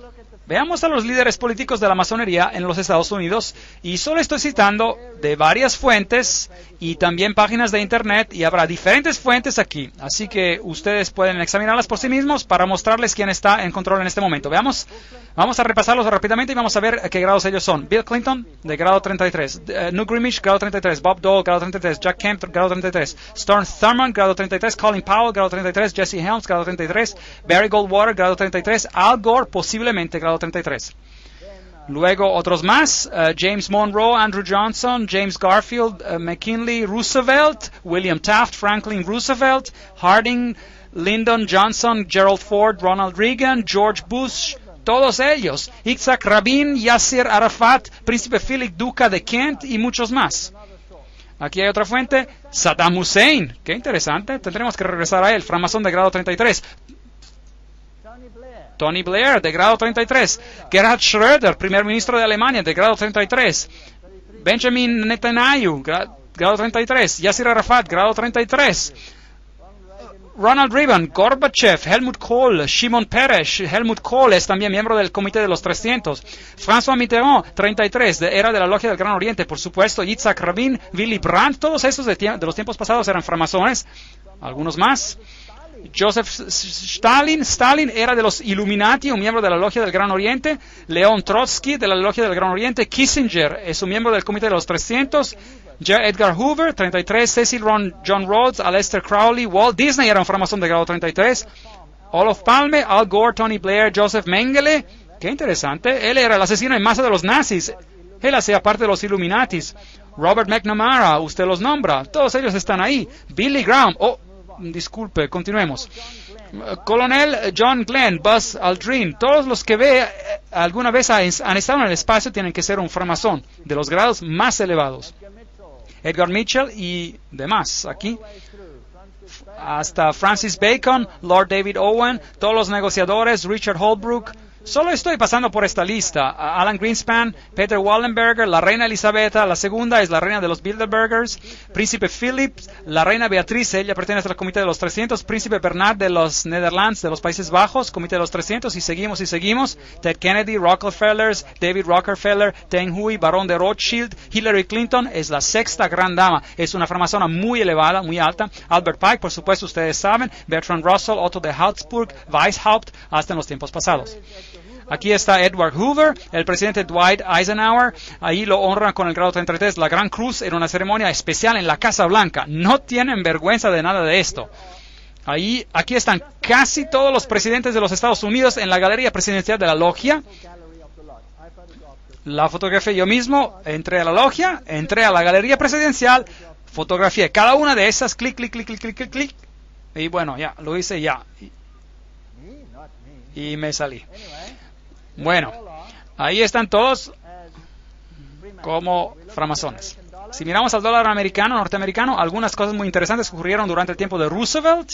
veamos a los líderes políticos de la masonería en los Estados Unidos, y solo estoy citando de varias fuentes y también páginas de internet, y habrá diferentes fuentes aquí, así que ustedes pueden examinarlas por sí mismos para mostrarles quién está en control en este momento. Veamos, vamos a repasarlos rápidamente y vamos a ver qué grados ellos son. Bill Clinton, de grado 33, Newt Gingrich, grado 33, Bob Dole, grado 33, Jack Kemp, grado 33, Storm Thurmond, grado 33, Colin Powell, grado 33, Jesse Helms, grado 33, Barry Goldwater, grado 33, Al Gore, posiblemente grado 33. Luego otros más, James Monroe, Andrew Johnson, James Garfield, McKinley Roosevelt, William Taft, Franklin Roosevelt, Harding, Lyndon Johnson, Gerald Ford, Ronald Reagan, George Bush, todos ellos, Yitzhak Rabin, Yasser Arafat, Príncipe Philip, Duca de Kent y muchos más. Aquí hay otra fuente, Saddam Hussein, qué interesante, tendremos que regresar a él, francmasón de grado 33. Tony Blair, de grado 33. Gerhard Schröder, primer ministro de Alemania, de grado 33. Benjamin Netanyahu, grado 33. Yasser Arafat, grado 33. Ronald Reagan, Gorbachev, Helmut Kohl, Shimon Peres. Helmut Kohl es también miembro del Comité de los 300. François Mitterrand, 33, era de la Logia del Gran Oriente, por supuesto. Yitzhak Rabin, Willy Brandt, todos esos de los tiempos pasados eran francmasones. Algunos más. Joseph Stalin era de los Illuminati, un miembro de la Logia del Gran Oriente. León Trotsky, de la Logia del Gran Oriente. Kissinger es un miembro del Comité de los 300. J. Edgar Hoover, 33. Cecil John Rhodes, Aleister Crowley. Walt Disney era un francmasón de grado 33. Olof Palme, Al Gore, Tony Blair, Joseph Mengele. Qué interesante. Él era el asesino en masa de los nazis. Él hacía parte de los Illuminatis. Robert McNamara, usted los nombra. Todos ellos están ahí. Billy Graham. Disculpe, continuemos. Colonel John Glenn, Buzz Aldrin, todos los que ve alguna vez han estado en el espacio tienen que ser un francmasón de los grados más elevados. Edgar Mitchell y demás aquí. Hasta Francis Bacon, Lord David Owen, todos los negociadores, Richard Holbrooke. Solo estoy pasando por esta lista. Alan Greenspan, Peter Wallenberger, la reina Elisabetta, la segunda es la reina de los Bilderbergers, Príncipe Philip, la reina Beatriz, ella pertenece al Comité de los 300, Príncipe Bernard de los Netherlands, de los Países Bajos, Comité de los 300, y seguimos. Ted Kennedy, Rockefellers, David Rockefeller, Teng Hui, Barón de Rothschild, Hillary Clinton es la sexta gran dama, es una francmasona muy elevada, muy alta. Albert Pike, por supuesto, ustedes saben, Bertrand Russell, Otto de Habsburg, Weishaupt, hasta en los tiempos pasados. Aquí está Edward Hoover, el presidente Dwight Eisenhower, ahí lo honran con el grado 33, la Gran Cruz, en una ceremonia especial en la Casa Blanca. No tienen vergüenza de nada de esto. Aquí están casi todos los presidentes de los Estados Unidos en la galería presidencial de la logia. La fotografié yo mismo, entré a la logia, entré a la galería presidencial, fotografié cada una de esas, clic, clic, clic, clic, clic, clic, clic, y bueno, ya, lo hice ya. Y me salí. Bueno, ahí están todos como francmasones. Si miramos al dólar americano, norteamericano, algunas cosas muy interesantes ocurrieron durante el tiempo de Roosevelt.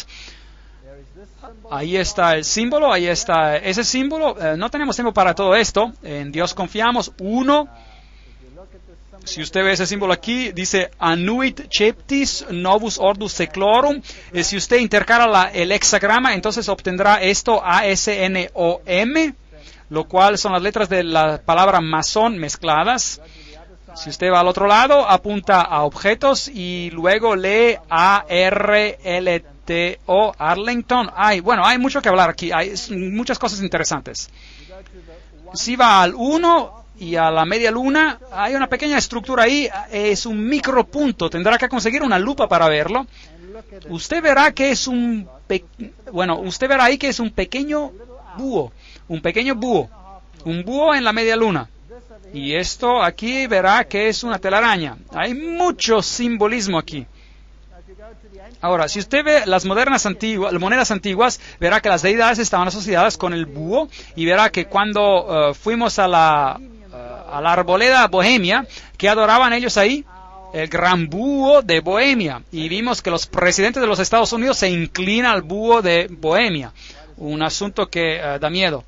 Ahí está el símbolo, ahí está ese símbolo. No tenemos tiempo para todo esto. En Dios confiamos. 1. Si usted ve ese símbolo aquí, dice Annuit Ceptis Novus Ordus Seclorum. Si usted intercala el hexagrama, entonces obtendrá esto ASNOM, lo cual son las letras de la palabra masón mezcladas. Si usted va al otro lado, apunta a objetos y luego lee ARLTO, Arlington. Hay mucho que hablar aquí, hay muchas cosas interesantes. Si va al 1 y a la media luna, hay una pequeña estructura ahí, es un micropunto, tendrá que conseguir una lupa para verlo. Usted verá que es usted verá ahí que es un pequeño búho, un pequeño búho, un búho en la media luna. Y esto aquí verá que es una telaraña. Hay mucho simbolismo aquí. Ahora, si usted ve las monedas antiguas, verá que las deidades estaban asociadas con el búho y verá que cuando fuimos a la arboleda Bohemia, ¿qué adoraban ellos ahí? El gran búho de Bohemia. Y vimos que los presidentes de los Estados Unidos se inclinan al búho de Bohemia. Un asunto que da miedo.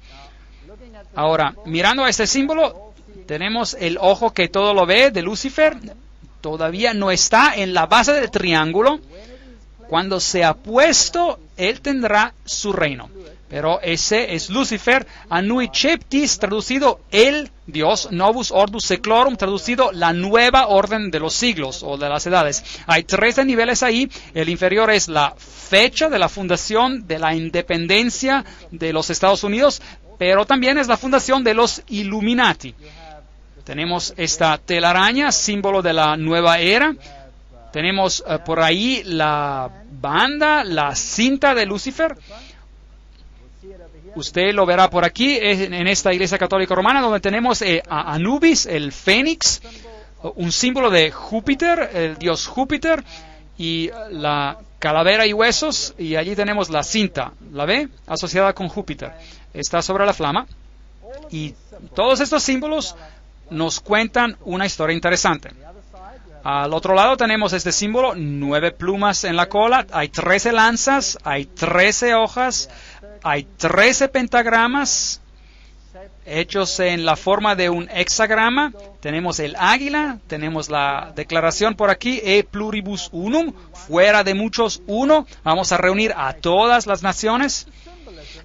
Ahora, mirando a este símbolo, tenemos el ojo que todo lo ve de Lucifer. Todavía no está en la base del triángulo. Cuando sea puesto, él tendrá su reino. Pero ese es Lucifer, Anui Cheptis, traducido el Dios, Novus Ordus Seclorum, traducido la nueva orden de los siglos o de las edades. Hay 13 niveles ahí. El inferior es la fecha de la fundación de la independencia de los Estados Unidos, pero también es la fundación de los Illuminati. Tenemos esta telaraña, símbolo de la nueva era. Tenemos por ahí la banda, la cinta de Lucifer. Usted lo verá por aquí, en esta iglesia católica romana, donde tenemos a Anubis, el fénix, un símbolo de Júpiter, el dios Júpiter, y la calavera y huesos, y allí tenemos la cinta, ¿la ve? Asociada con Júpiter. Está sobre la flama. Y todos estos símbolos nos cuentan una historia interesante. Al otro lado tenemos este símbolo, 9 plumas en la cola, hay 13 lanzas, hay 13 hojas, hay 13 pentagramas hechos en la forma de un hexagrama. Tenemos el águila, tenemos la declaración por aquí, e pluribus unum, fuera de muchos uno. Vamos a reunir a todas las naciones.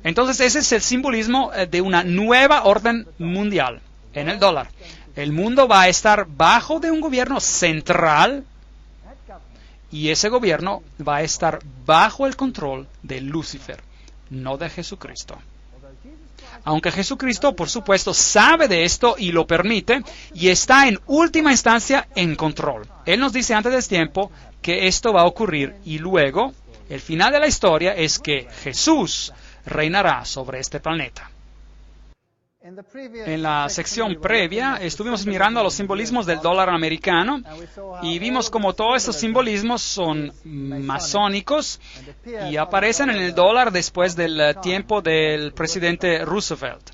Entonces ese es el simbolismo de una nueva orden mundial en el dólar. El mundo va a estar bajo de un gobierno central y ese gobierno va a estar bajo el control de Lucifer, no de Jesucristo. Aunque Jesucristo, por supuesto, sabe de esto y lo permite y está en última instancia en control. Él nos dice antes del tiempo que esto va a ocurrir y luego el final de la historia es que Jesús reinará sobre este planeta. En la sección previa estuvimos mirando los simbolismos del dólar americano y vimos como todos estos simbolismos son masónicos y aparecen en el dólar después del tiempo del presidente Roosevelt.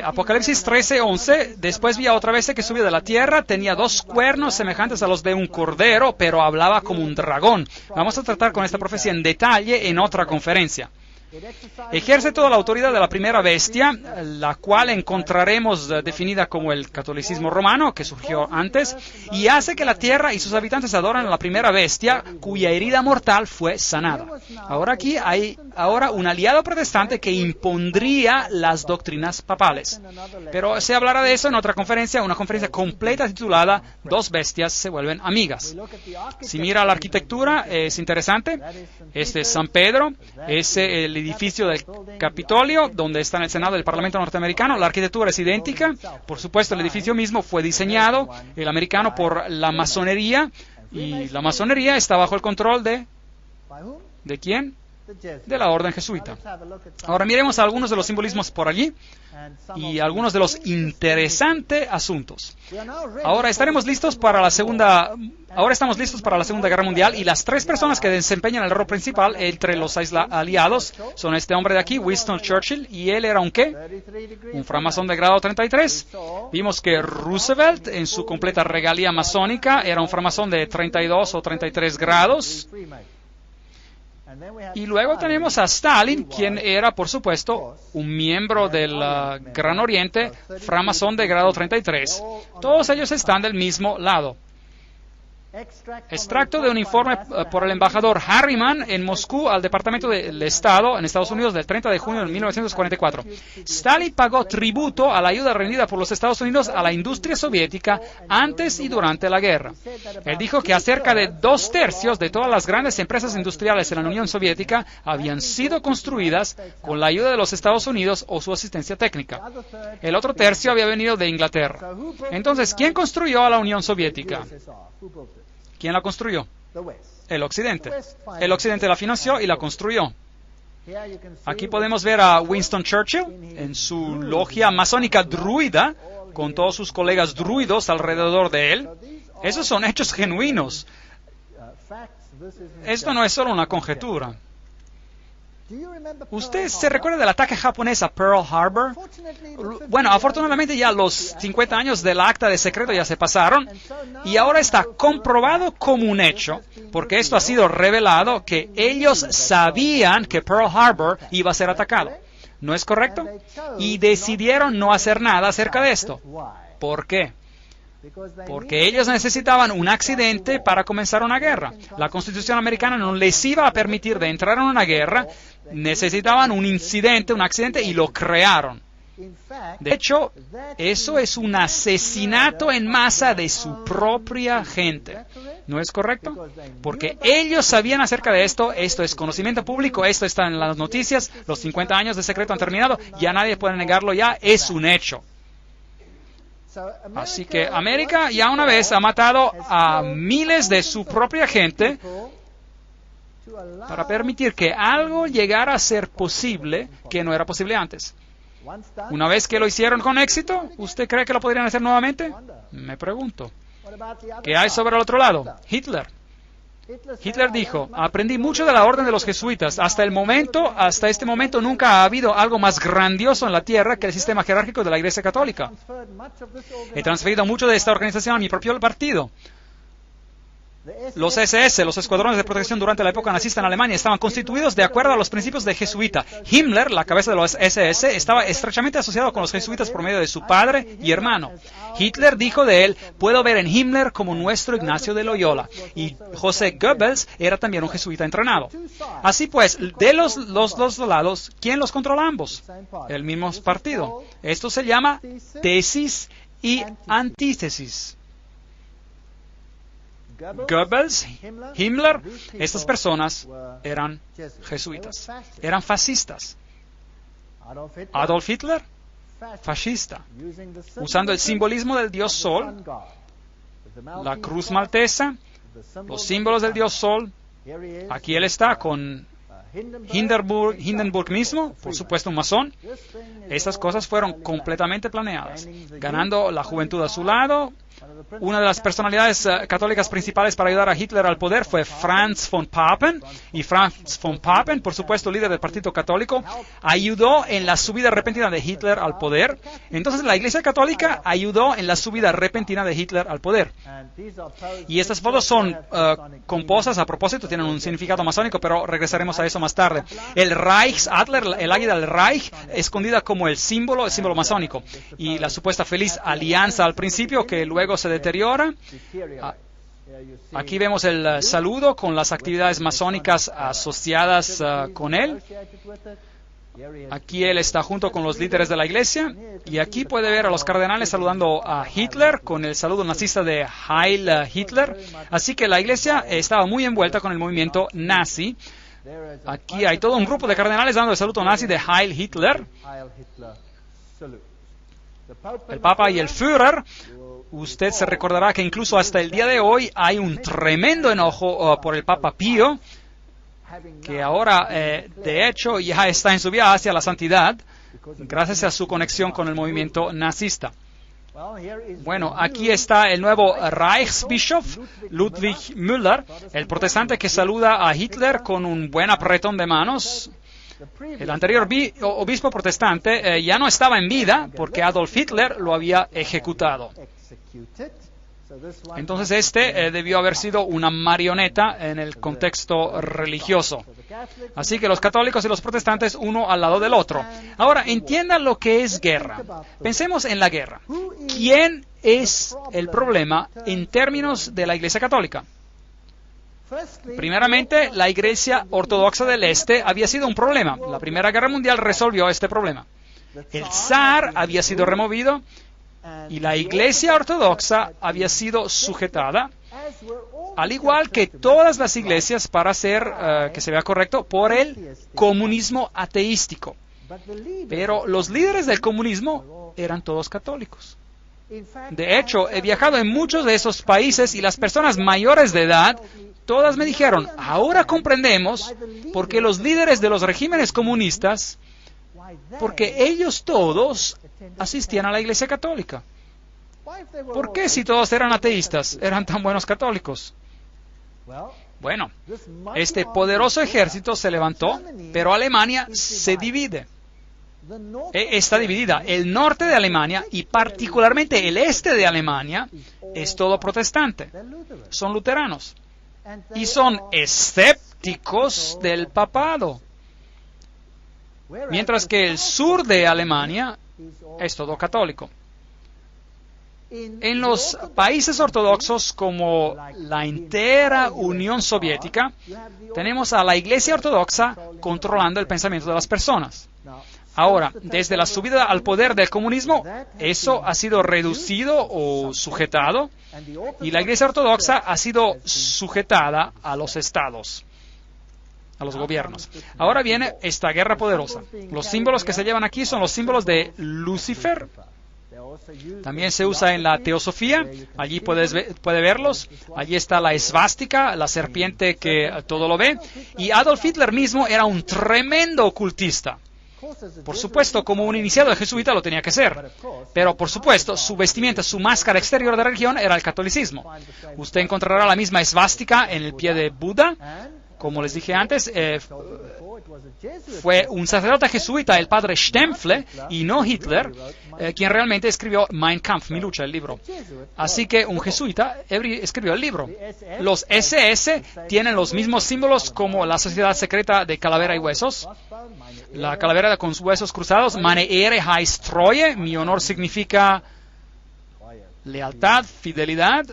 Apocalipsis 13:11, después vi a otra bestia que subió de la tierra, tenía 2 cuernos semejantes a los de un cordero, pero hablaba como un dragón. Vamos a tratar con esta profecía en detalle en otra conferencia. Ejerce toda la autoridad de la primera bestia, la cual encontraremos definida como el catolicismo romano, que surgió antes, y hace que la tierra y sus habitantes adoren a la primera bestia, cuya herida mortal fue sanada. Ahora aquí hay un aliado protestante que impondría las doctrinas papales. Pero se hablará de eso en otra conferencia, una conferencia completa titulada Dos bestias se vuelven amigas. Si mira la arquitectura, es interesante. Este es San Pedro, es el edificio del Capitolio, donde está en el Senado del Parlamento norteamericano. La arquitectura es idéntica. Por supuesto, el edificio mismo fue diseñado, el americano, por la masonería, y la masonería está bajo el control ¿de quién? De la orden jesuita. Ahora miremos algunos de los simbolismos por allí y algunos de los interesantes asuntos. Ahora estamos listos para la Segunda Guerra Mundial y las 3 personas que desempeñan el rol principal entre los aliados son este hombre de aquí, Winston Churchill, y él era un ¿qué? Un framasón de grado 33. Vimos que Roosevelt, en su completa regalía masónica, era un framasón de 32 o 33 grados. Y luego tenemos a Stalin, quien era, por supuesto, un miembro del Gran Oriente, framasón de grado 33. Todos ellos están del mismo lado. Extracto de un informe por el embajador Harriman en Moscú al Departamento del Estado en Estados Unidos del 30 de junio de 1944. Stalin pagó tributo a la ayuda rendida por los Estados Unidos a la industria soviética antes y durante la guerra. Él dijo que cerca de 2/3 de todas las grandes empresas industriales en la Unión Soviética habían sido construidas con la ayuda de los Estados Unidos o su asistencia técnica. El otro tercio había venido de Inglaterra. Entonces, ¿quién construyó a la Unión Soviética? ¿Quién la construyó? El Occidente. El Occidente la financió y la construyó. Aquí podemos ver a Winston Churchill en su logia masónica druida, con todos sus colegas druidos alrededor de él. Esos son hechos genuinos. Esto no es solo una conjetura. ¿Usted se recuerda del ataque japonés a Pearl Harbor? Bueno, afortunadamente ya los 50 años del acta de secreto ya se pasaron y ahora está comprobado como un hecho, porque esto ha sido revelado, que ellos sabían que Pearl Harbor iba a ser atacado. ¿No es correcto? Y decidieron no hacer nada acerca de esto. ¿Por qué? Porque ellos necesitaban un accidente para comenzar una guerra. La Constitución americana no les iba a permitir de entrar en una guerra. Necesitaban un incidente, un accidente, y lo crearon. De hecho, eso es un asesinato en masa de su propia gente. ¿No es correcto? Porque ellos sabían acerca de esto. Esto es conocimiento público, esto está en las noticias. Los 50 años de secreto han terminado. Ya nadie puede negarlo, ya es un hecho. Así que América ya una vez ha matado a miles de su propia gente para permitir que algo llegara a ser posible que no era posible antes. Una vez que lo hicieron con éxito, ¿usted cree que lo podrían hacer nuevamente? Me pregunto. ¿Qué hay sobre el otro lado? Hitler. Hitler dijo: aprendí mucho de la orden de los jesuitas. Hasta este momento nunca ha habido algo más grandioso en la tierra que el sistema jerárquico de la Iglesia Católica. He transferido mucho de esta organización a mi propio partido. Los SS, los escuadrones de protección durante la época nazista en Alemania, estaban constituidos de acuerdo a los principios de jesuita. Himmler, la cabeza de los SS, estaba estrechamente asociado con los jesuitas por medio de su padre y hermano. Hitler dijo de él: puedo ver en Himmler como nuestro Ignacio de Loyola. Y José Goebbels era también un jesuita entrenado. Así pues, de los dos lados, ¿quién los controla ambos? El mismo partido. Esto se llama tesis y antítesis. Goebbels, Himmler, estas personas eran jesuitas, eran fascistas. Adolf Hitler, fascista, usando el simbolismo del dios Sol, la cruz maltesa, los símbolos del dios Sol. Aquí él está con Hindenburg mismo, por supuesto un masón. Estas cosas fueron completamente planeadas, ganando la juventud a su lado. Una de las personalidades católicas principales para ayudar a Hitler al poder fue Franz von Papen. Y Franz von Papen, por supuesto líder del Partido Católico, ayudó en la subida repentina de Hitler al poder. Entonces la Iglesia Católica ayudó en la subida repentina de Hitler al poder. Y estas fotos son compuestas a propósito, tienen un significado masónico, pero regresaremos a eso más tarde. El Reichsadler, el águila del Reich, escondida como el símbolo masónico. Y la supuesta feliz alianza al principio, que luego se deteriora. Aquí vemos el saludo con las actividades masónicas asociadas con él. Aquí él está junto con los líderes de la iglesia. Y aquí puede ver a los cardenales saludando a Hitler con el saludo nazista de Heil Hitler. Así que la iglesia estaba muy envuelta con el movimiento nazi. Aquí hay todo un grupo de cardenales dando el saludo nazi de Heil Hitler. El Papa y el Führer. Usted se recordará que incluso hasta el día de hoy hay un tremendo enojo por el Papa Pío, que ahora, de hecho, ya está en su vía hacia la santidad, gracias a su conexión con el movimiento nazista. Bueno, aquí está el nuevo Reichsbischof, Ludwig Müller, el protestante que saluda a Hitler con un buen apretón de manos. El anterior obispo protestante ya no estaba en vida porque Adolf Hitler lo había ejecutado. Entonces este debió haber sido una marioneta en el contexto religioso. Así que los católicos y los protestantes uno al lado del otro. Ahora, entienda lo que es guerra. Pensemos en la guerra. ¿Quién es el problema en términos de la Iglesia Católica? Primeramente, la Iglesia Ortodoxa del Este había sido un problema. La Primera Guerra Mundial resolvió este problema. El zar había sido removido y la Iglesia Ortodoxa había sido sujetada, al igual que todas las iglesias, para hacer que se vea correcto, por el comunismo ateístico. Pero los líderes del comunismo eran todos católicos. De hecho, he viajado en muchos de esos países y las personas mayores de edad, todas me dijeron: ahora comprendemos Porque los líderes de los regímenes comunistas, porque ellos todos asistían a la Iglesia Católica. ¿Por qué si todos eran ateístas, eran tan buenos católicos? Bueno, este poderoso ejército se levantó, pero Alemania se divide. Está dividida. El norte de Alemania y particularmente el este de Alemania es todo protestante. Son luteranos. Y son escépticos del papado. Mientras que el sur de Alemania es todo católico. En los países ortodoxos como la entera Unión Soviética, tenemos a la Iglesia Ortodoxa controlando el pensamiento de las personas. Ahora, desde la subida al poder del comunismo, eso ha sido reducido o sujetado, y la Iglesia Ortodoxa ha sido sujetada a los estados, a los gobiernos. Ahora viene esta guerra poderosa. Los símbolos que se llevan aquí son los símbolos de Lucifer. También se usa en la teosofía, allí puede verlos. Allí está la esvástica, la serpiente que todo lo ve. Y Adolf Hitler mismo era un tremendo ocultista. Por supuesto, como un iniciado de jesuita lo tenía que ser. Pero, por supuesto, su vestimenta, su máscara exterior de religión era el catolicismo. Usted encontrará la misma esvástica en el pie de Buda. Como les dije antes, fue un sacerdote jesuita, el padre Stempfle, y no Hitler, quien realmente escribió Mein Kampf, Mi lucha, el libro. Así que un jesuita escribió el libro. Los SS tienen los mismos símbolos como la sociedad secreta de calavera y huesos. La calavera con sus huesos cruzados, Meine Ehre heißt Treue, mi honor significa lealtad, fidelidad.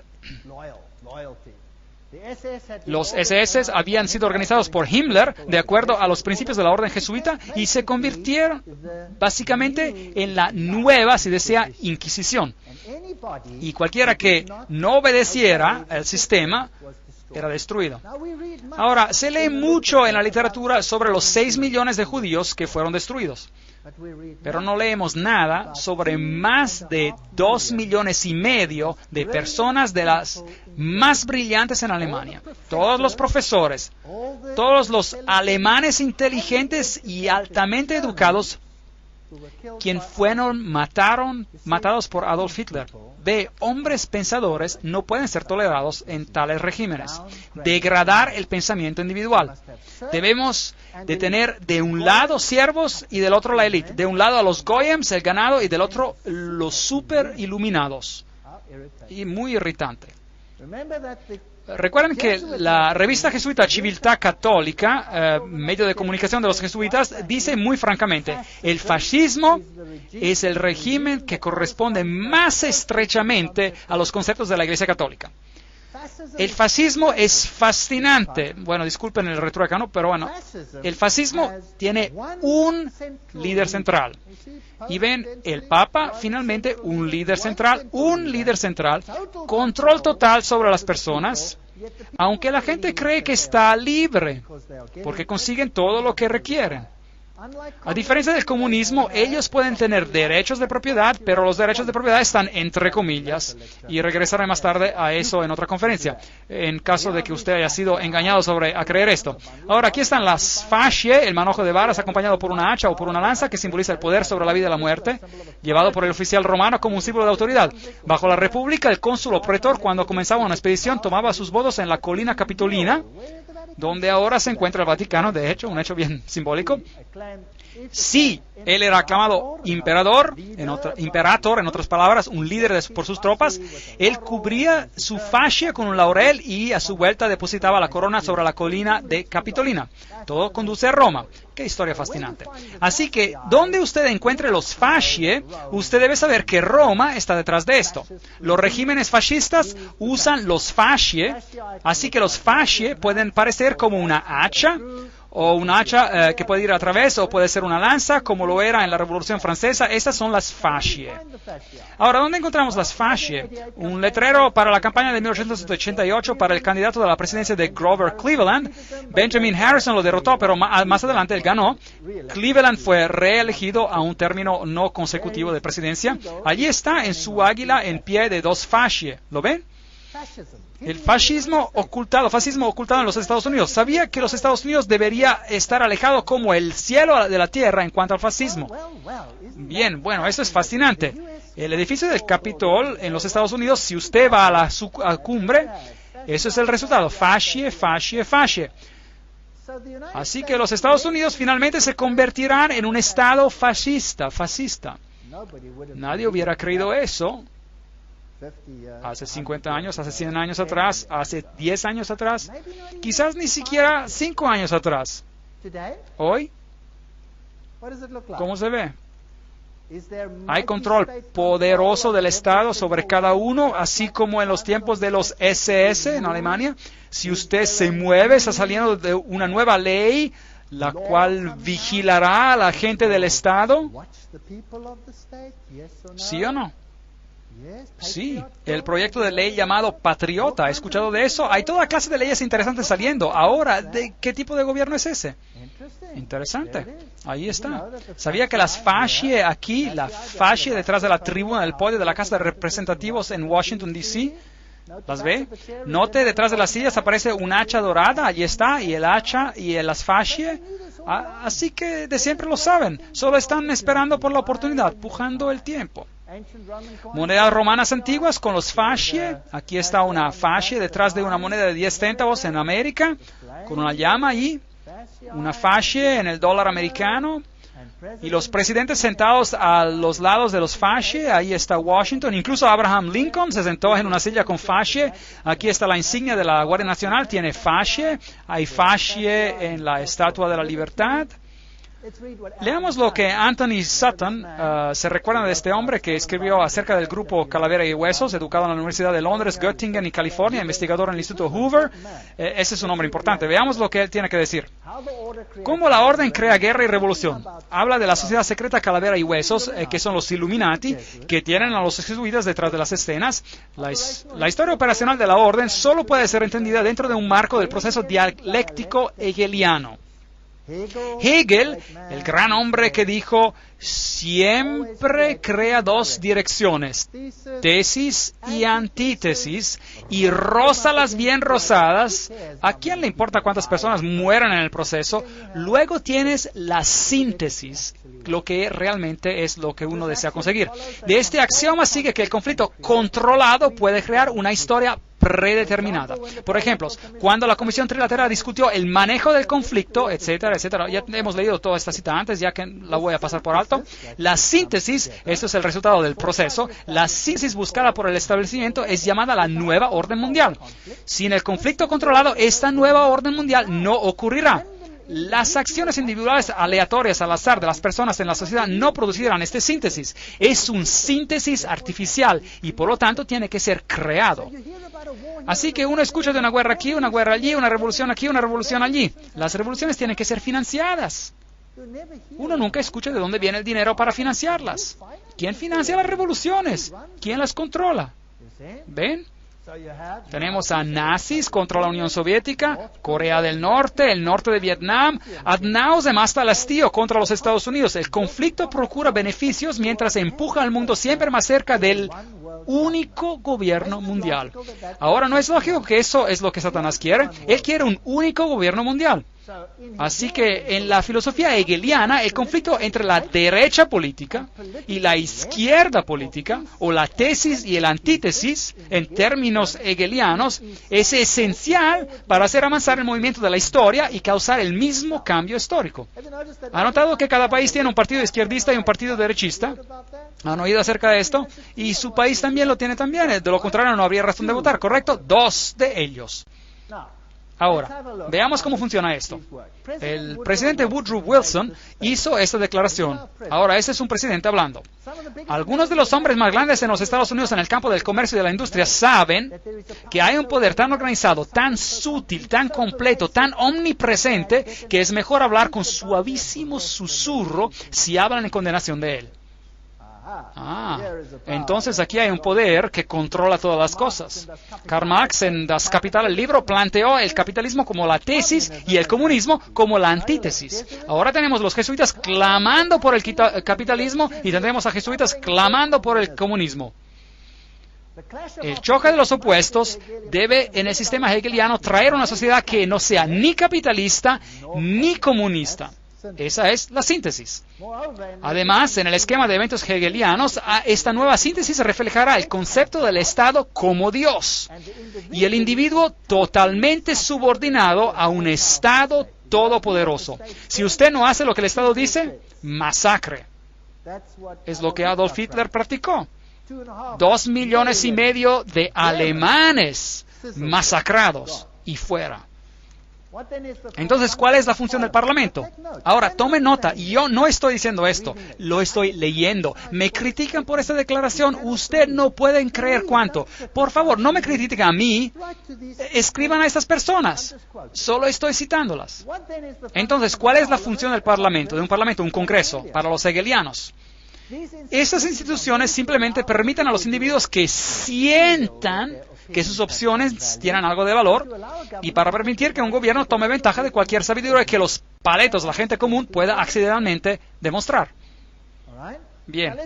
Los SS habían sido organizados por Himmler de acuerdo a los principios de la orden jesuita y se convirtieron básicamente en la nueva, si desea, Inquisición. Y cualquiera que no obedeciera al sistema era destruido. Ahora, se lee mucho en la literatura sobre los 6 millones de judíos que fueron destruidos. Pero no leemos nada sobre más de 2,5 millones de personas de las más brillantes en Alemania. Todos los profesores, todos los alemanes inteligentes y altamente educados, quien fueron matados por Adolf Hitler. Hombres pensadores no pueden ser tolerados en tales regímenes. Degradar el pensamiento individual. Debemos de tener de un lado siervos y del otro la élite. De un lado a los goyems, el ganado, y del otro los super iluminados. Y muy irritante. Recuerden que la revista jesuita Civiltà Católica, medio de comunicación de los jesuitas, dice muy francamente, el fascismo es el régimen que corresponde más estrechamente a los conceptos de la Iglesia Católica. El fascismo es fascinante. Bueno, disculpen el retruécano, pero bueno, el fascismo tiene un líder central. Y ven, el Papa, finalmente, un líder central, control total sobre las personas, aunque la gente cree que está libre, porque consiguen todo lo que requieren. A diferencia del comunismo, ellos pueden tener derechos de propiedad, pero los derechos de propiedad están entre comillas, y regresaré más tarde a eso en otra conferencia, en caso de que usted haya sido engañado a creer esto. Ahora, aquí están las fascie, el manojo de varas acompañado por una hacha o por una lanza que simboliza el poder sobre la vida y la muerte, llevado por el oficial romano como un símbolo de autoridad. Bajo la República, el cónsul o pretor, cuando comenzaba una expedición, tomaba sus votos en la colina Capitolina, donde ahora se encuentra el Vaticano, de hecho, un hecho bien simbólico. Si él era aclamado imperator, en otras palabras, un líder por sus tropas, él cubría su fascia con un laurel y a su vuelta depositaba la corona sobre la colina de Capitolina. Todo conduce a Roma. Qué historia fascinante. Así que, donde usted encuentre los fascie, usted debe saber que Roma está detrás de esto. Los regímenes fascistas usan los fascie, así que los fascie pueden parecer como una hacha, o un hacha que puede ir a través, o puede ser una lanza, como lo era en la Revolución Francesa. Estas son las fascie. Ahora, ¿dónde encontramos las fascie? Un letrero para la campaña de 1888 para el candidato de la presidencia de Grover Cleveland. Benjamin Harrison lo derrotó, pero más adelante él ganó. Cleveland fue reelegido a un término no consecutivo de presidencia. Allí está en su águila en pie de 2 fascie. ¿Lo ven? El fascismo ocultado en los Estados Unidos. ¿Sabía que los Estados Unidos debería estar alejado como el cielo de la tierra en cuanto al fascismo? Bien, bueno, eso es fascinante. El edificio del Capitol en los Estados Unidos, si usted va a la cumbre, eso es el resultado. Fascie, fascie, fascie. Así que los Estados Unidos finalmente se convertirán en un estado fascista. Nadie hubiera creído eso hace 50 años, hace 100 años atrás, hace 10 años atrás, quizás ni siquiera 5 años atrás. Hoy, ¿cómo se ve? Hay control poderoso del Estado sobre cada uno, así como en los tiempos de los SS en Alemania. Si usted se mueve, está saliendo de una nueva ley, la cual vigilará a la gente del Estado. ¿Sí o no? Sí, el proyecto de ley llamado Patriota. ¿Ha escuchado de eso? Hay toda clase de leyes interesantes saliendo. Ahora, ¿de qué tipo de gobierno es ese? Interesante. Ahí está. ¿Sabía que las fascie aquí, la fascie detrás de la tribuna del podio de la Casa de Representativos en Washington, D.C., ¿las ve? Note, detrás de las sillas aparece un hacha dorada. Allí está. Y el hacha y las fascie. Así que de siempre lo saben. Solo están esperando por la oportunidad, pujando el tiempo. Monedas romanas antiguas con los fascie. Aquí está una fascie detrás de una moneda de 10 centavos en América, con una llama ahí. Una fascie en el dólar americano. Y los presidentes sentados a los lados de los fascie. Ahí está Washington. Incluso Abraham Lincoln se sentó en una silla con fascie. Aquí está la insignia de la Guardia Nacional. Tiene fascie. Hay fascie en la Estatua de la Libertad. Leamos lo que Anthony Sutton, se recuerda de este hombre que escribió acerca del grupo Calavera y Huesos, educado en la Universidad de Londres, Göttingen y California, investigador en el Instituto Hoover. Ese es un hombre importante. Veamos lo que él tiene que decir. ¿Cómo la orden crea guerra y revolución? Habla de la sociedad secreta Calavera y Huesos, que son los Illuminati, que tienen a los jesuitas detrás de las escenas. La historia operacional de la orden solo puede ser entendida dentro de un marco del proceso dialéctico hegeliano. Hegel, el gran hombre que dijo, siempre crea dos direcciones, tesis y antítesis, y rózalas bien rosadas. ¿A quién le importa cuántas personas mueran en el proceso? Luego tienes la síntesis, lo que realmente es lo que uno desea conseguir. De este axioma sigue que el conflicto controlado puede crear una historia predeterminada. Por ejemplo, cuando la Comisión Trilateral discutió el manejo del conflicto, etcétera, etcétera, ya hemos leído toda esta cita antes, ya que la voy a pasar por alto. La síntesis, esto es el resultado del proceso, la síntesis buscada por el establecimiento es llamada la nueva orden mundial. Sin el conflicto controlado, esta nueva orden mundial no ocurrirá. Las acciones individuales aleatorias al azar de las personas en la sociedad no producirán esta síntesis. Es un síntesis artificial y por lo tanto tiene que ser creado. Así que uno escucha de una guerra aquí, una guerra allí, una revolución aquí, una revolución allí. Las revoluciones tienen que ser financiadas. Uno nunca escucha de dónde viene el dinero para financiarlas. ¿Quién financia las revoluciones? ¿Quién las controla? ¿Ven? Tenemos a nazis contra la Unión Soviética, Corea del Norte, el norte de Vietnam, ad nauseam hasta el hastío contra los Estados Unidos. El conflicto procura beneficios mientras empuja al mundo siempre más cerca del único gobierno mundial. Ahora, ¿no es lógico que eso es lo que Satanás quiere? Él quiere un único gobierno mundial. Así que en la filosofía hegeliana, el conflicto entre la derecha política y la izquierda política, o la tesis y el antítesis, en términos hegelianos, es esencial para hacer avanzar el movimiento de la historia y causar el mismo cambio histórico. ¿Han notado que cada país tiene un partido izquierdista y un partido derechista? ¿Han oído acerca de esto? Y su país también lo tiene también. De lo contrario, no habría razón de votar, ¿correcto? 2 de ellos. Ahora, veamos cómo funciona esto. El presidente Woodrow Wilson hizo esta declaración. Ahora, ese es un presidente hablando. Algunos de los hombres más grandes en los Estados Unidos en el campo del comercio y de la industria saben que hay un poder tan organizado, tan sutil, tan completo, tan omnipresente, que es mejor hablar con suavísimo susurro si hablan en condenación de él. Entonces aquí hay un poder que controla todas las cosas. Karl Marx en Das Kapital, el libro, planteó el capitalismo como la tesis y el comunismo como la antítesis. Ahora tenemos los jesuitas clamando por el capitalismo y tendremos a jesuitas clamando por el comunismo. El choque de los opuestos debe, en el sistema hegeliano, traer una sociedad que no sea ni capitalista ni comunista. Esa es la síntesis. Además, en el esquema de eventos hegelianos, esta nueva síntesis reflejará el concepto del Estado como Dios y el individuo totalmente subordinado a un Estado todopoderoso. Si usted no hace lo que el Estado dice, masacre. Es lo que Adolf Hitler practicó. 2,5 millones de alemanes masacrados y fuera. Entonces, ¿cuál es la función del Parlamento? Ahora, tome nota, yo no estoy diciendo esto, lo estoy leyendo. Me critican por esta declaración, usted no pueden creer cuánto. Por favor, no me critiquen a mí, escriban a estas personas. Solo estoy citándolas. Entonces, ¿cuál es la función del Parlamento? De un Parlamento, un Congreso, para los hegelianos. Estas instituciones simplemente permiten a los individuos que sientan que sus opciones tienen algo de valor y para permitir que un gobierno tome ventaja de cualquier sabiduría que los paletos, la gente común, pueda accidentalmente demostrar. Bien,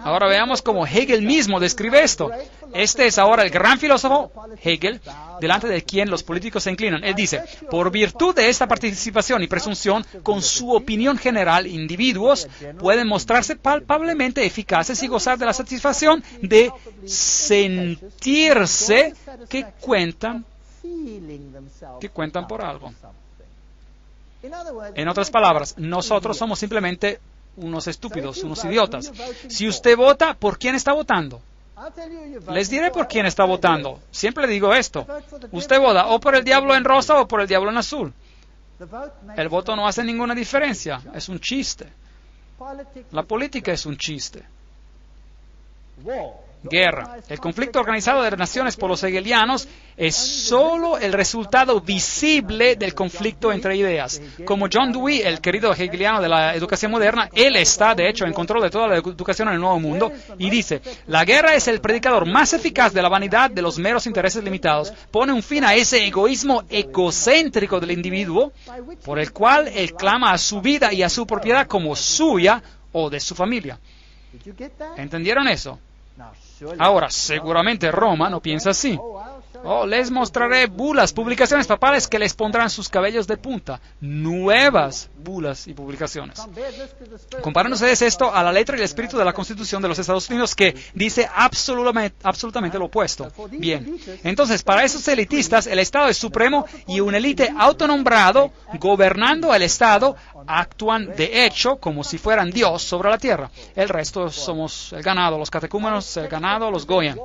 ahora veamos cómo Hegel mismo describe esto. Este es ahora el gran filósofo Hegel, delante de quien los políticos se inclinan. Él dice, por virtud de esta participación y presunción, con su opinión general, individuos pueden mostrarse palpablemente eficaces y gozar de la satisfacción de sentirse que cuentan por algo. En otras palabras, nosotros somos simplemente unos estúpidos, unos idiotas. Si usted vota, ¿por quién está votando? Les diré por quién está votando. Siempre le digo esto. Usted vota o por el diablo en rosa o por el diablo en azul. El voto no hace ninguna diferencia. Es un chiste. La política es un chiste. Guerra. El conflicto organizado de las naciones por los hegelianos es solo el resultado visible del conflicto entre ideas. Como John Dewey, el querido hegeliano de la educación moderna, él está, de hecho, en control de toda la educación en el Nuevo Mundo, y dice, la guerra es el predicador más eficaz de la vanidad de los meros intereses limitados. Pone un fin a ese egoísmo egocéntrico del individuo, por el cual él clama a su vida y a su propiedad como suya o de su familia. ¿Entendieron eso? Ahora, seguramente Roma no piensa así. Les mostraré bulas, publicaciones papales que les pondrán sus cabellos de punta. Nuevas bulas y publicaciones. Comparen ustedes esto a la letra y el espíritu de la Constitución de los Estados Unidos que dice absolutamente lo opuesto. Bien, entonces para esos elitistas el Estado es supremo y un élite autonombrado gobernando el Estado actúan de hecho como si fueran Dios sobre la tierra. El resto somos el ganado, los catecúmenos, el ganado, los Goya.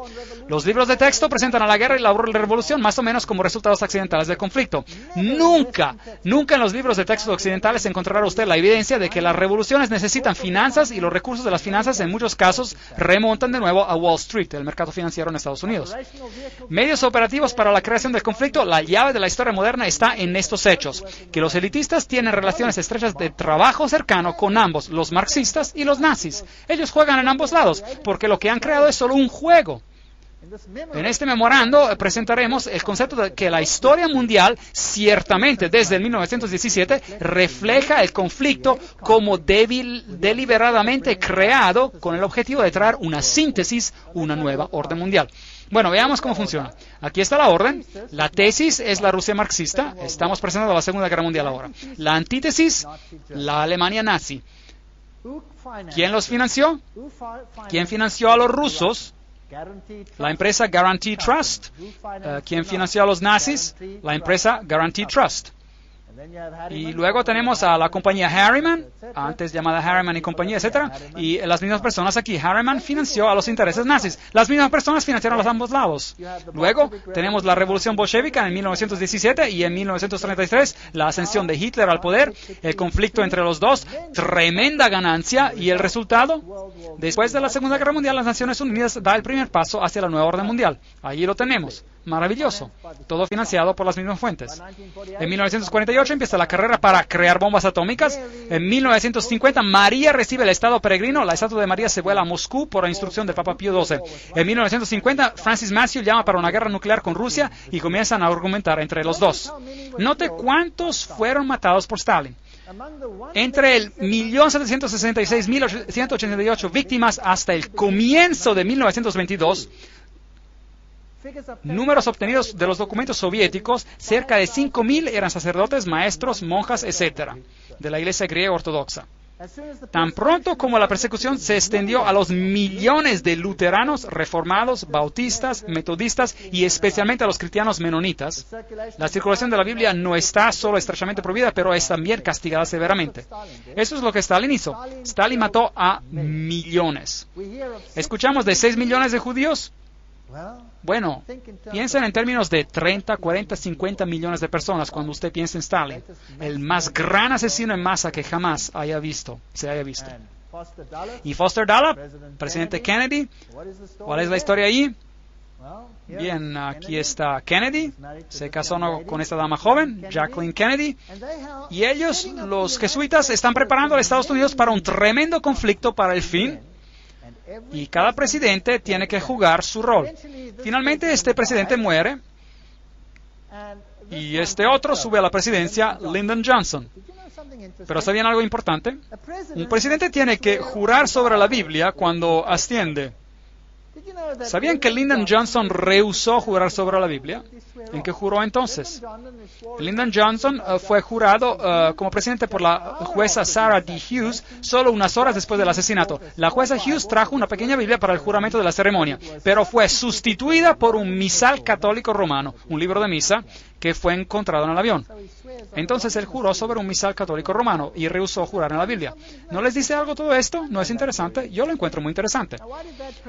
Los libros de texto presentan a la guerra y la revolución más o menos como resultados accidentales del conflicto. Nunca en los libros de texto occidentales encontrará usted la evidencia de que las revoluciones necesitan finanzas y los recursos de las finanzas en muchos casos remontan de nuevo a Wall Street, el mercado financiero en Estados Unidos. Medios operativos para la creación del conflicto, la llave de la historia moderna está en estos hechos, que los elitistas tienen relaciones estrechas de trabajo cercano con ambos, los marxistas y los nazis. Ellos juegan en ambos lados, porque lo que han creado es solo un juego. En este memorando presentaremos el concepto de que la historia mundial, ciertamente desde el 1917, refleja el conflicto como deliberadamente creado con el objetivo de traer una síntesis, una nueva orden mundial. Bueno, veamos cómo funciona. Aquí está la orden. La tesis es la Rusia marxista. Estamos presentando la Segunda Guerra Mundial ahora. La antítesis, la Alemania nazi. ¿Quién los financió? ¿Quién financió a los rusos? La empresa Guarantee Trust. ¿Quién financió a los nazis? La empresa Guarantee Trust. Y luego tenemos a la compañía Harriman, antes llamada Harriman y compañía, etc. Y las mismas personas aquí. Harriman financió a los intereses nazis. Las mismas personas financiaron a los ambos lados. Luego tenemos la revolución bolchevica en 1917 y en 1933 la ascensión de Hitler al poder, el conflicto entre los dos, tremenda ganancia y el resultado. Después de la Segunda Guerra Mundial, las Naciones Unidas da el primer paso hacia la nueva orden mundial. Allí lo tenemos. Maravilloso. Todo financiado por las mismas fuentes. En 1948 empieza la carrera para crear bombas atómicas. En 1950 María recibe el estado peregrino. La estatua de María se vuela a Moscú por la instrucción del Papa Pío XII. En 1950 Francis Matthew llama para una guerra nuclear con Rusia y comienzan a argumentar entre los dos. Note cuántos fueron matados por Stalin. Entre el 1.766.188 víctimas hasta el comienzo de 1922, números obtenidos de los documentos soviéticos, cerca de 5.000 eran sacerdotes, maestros, monjas, etc., de la Iglesia griega ortodoxa. Tan pronto como la persecución se extendió a los millones de luteranos, reformados, bautistas, metodistas y especialmente a los cristianos menonitas, la circulación de la Biblia no está solo estrechamente prohibida, pero es también castigada severamente. Eso es lo que Stalin hizo. Stalin mató a millones. ¿Escuchamos de 6 millones de judíos? Bueno, piensen en términos de 30, 40, 50 millones de personas cuando usted piensa en Stalin, el más gran asesino en masa que jamás se haya visto. Y Foster Dulles, presidente Kennedy, ¿cuál es la historia ahí? Bien, aquí está Kennedy, se casó con esta dama joven, Jacqueline Kennedy, y ellos, los jesuitas, están preparando a Estados Unidos para un tremendo conflicto para el fin. Y cada presidente tiene que jugar su rol. Finalmente, este presidente muere y este otro sube a la presidencia, Lyndon Johnson. Pero ¿sabían algo importante? Un presidente tiene que jurar sobre la Biblia cuando asciende. ¿Sabían que Lyndon Johnson rehusó jurar sobre la Biblia? ¿En qué juró entonces? Lyndon Johnson fue jurado como presidente por la jueza Sarah D. Hughes solo unas horas después del asesinato. La jueza Hughes trajo una pequeña Biblia para el juramento de la ceremonia, pero fue sustituida por un misal católico romano, un libro de misa que fue encontrado en el avión. Entonces él juró sobre un misal católico romano y rehusó jurar en la Biblia. ¿No les dice algo todo esto? ¿No es interesante? Yo lo encuentro muy interesante.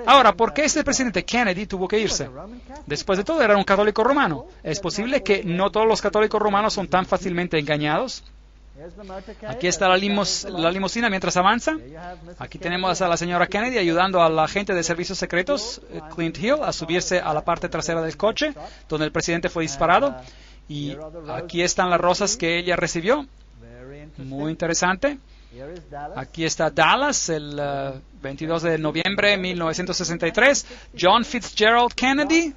Ahora, ¿por qué este presidente Kennedy tuvo que irse? Después de todo, era un católico romano. ¿Es posible que no todos los católicos romanos son tan fácilmente engañados? Aquí está la limusina mientras avanza. Aquí tenemos a la señora Kennedy ayudando al agente de servicios secretos, Clint Hill, a subirse a la parte trasera del coche, donde el presidente fue disparado. Y aquí están las rosas que ella recibió. Muy interesante. Aquí está Dallas, el 22 de noviembre de 1963. John Fitzgerald Kennedy,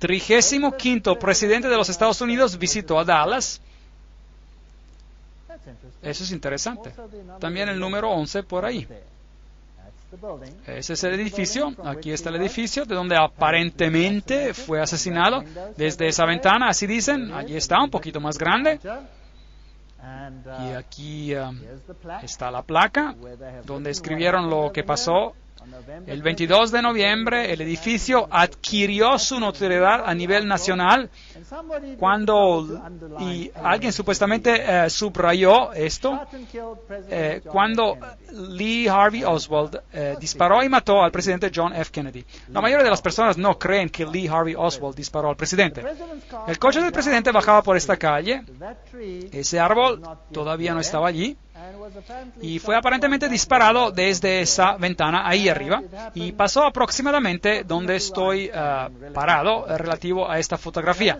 35º presidente de los Estados Unidos, visitó a Dallas. Eso es interesante. También el número 11 por ahí. Ese es el edificio. Aquí está el edificio de donde aparentemente fue asesinado. Desde esa ventana, así dicen, allí está, un poquito más grande. Y aquí está la placa donde escribieron lo que pasó. El 22 de noviembre el edificio adquirió su notoriedad a nivel nacional y alguien supuestamente subrayó esto, cuando Lee Harvey Oswald disparó y mató al presidente John F. Kennedy. La mayoría de las personas no creen que Lee Harvey Oswald disparó al presidente. El coche del presidente bajaba por esta calle, ese árbol todavía no estaba allí, y fue aparentemente disparado desde esa ventana ahí arriba y pasó aproximadamente donde estoy parado relativo a esta fotografía.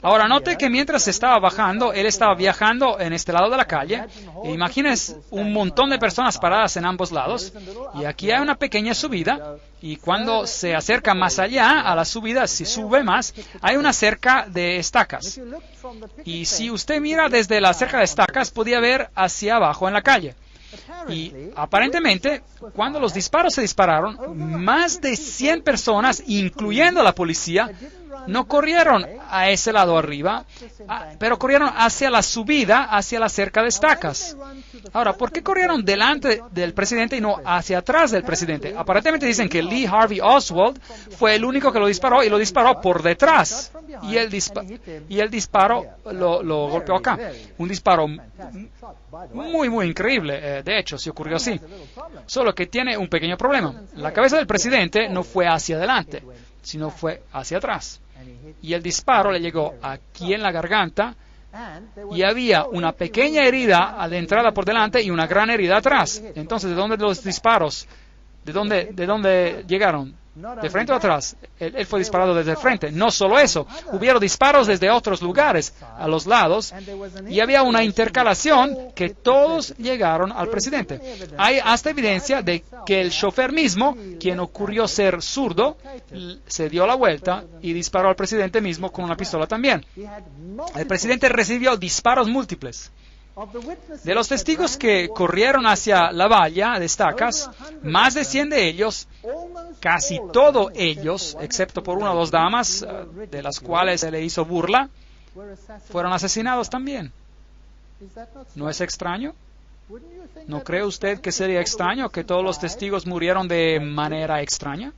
Ahora note que mientras estaba bajando, él estaba viajando en este lado de la calle. Imagínense un montón de personas paradas en ambos lados y aquí hay una pequeña subida y cuando se acerca más allá a la subida, si sube más, hay una cerca de estacas. Y si usted mira desde la cerca de estacas, podía ver hacia abajo en la calle. Y aparentemente, cuando los disparos se dispararon, más de 100 personas, incluyendo la policía, no corrieron a ese lado arriba, pero corrieron hacia la subida, hacia la cerca de estacas. Ahora, ¿por qué corrieron delante del presidente y no hacia atrás del presidente? Aparentemente dicen que Lee Harvey Oswald fue el único que lo disparó y lo disparó por detrás. Y el disparo lo golpeó acá. Un disparo muy, muy increíble. De hecho, se ocurrió así. Solo que tiene un pequeño problema. La cabeza del presidente no fue hacia adelante, sino fue hacia atrás. Y el disparo le llegó aquí en la garganta y había una pequeña herida a la entrada por delante y una gran herida atrás. Entonces, ¿de dónde los disparos? ¿De dónde llegaron? ¿De frente o atrás? Él fue disparado desde el frente. No solo eso, hubieron disparos desde otros lugares, a los lados, y había una intercalación que todos llegaron al presidente. Hay hasta evidencia de que el chofer mismo, quien ocurrió ser zurdo, se dio la vuelta y disparó al presidente mismo con una pistola también. El presidente recibió disparos múltiples. De los testigos que corrieron hacia la valla de estacas, más de 100 de ellos, casi todos ellos, excepto por una o dos damas, de las cuales se le hizo burla, fueron asesinados también. ¿No es extraño? ¿No cree usted que sería extraño que todos los testigos murieron de manera extraña?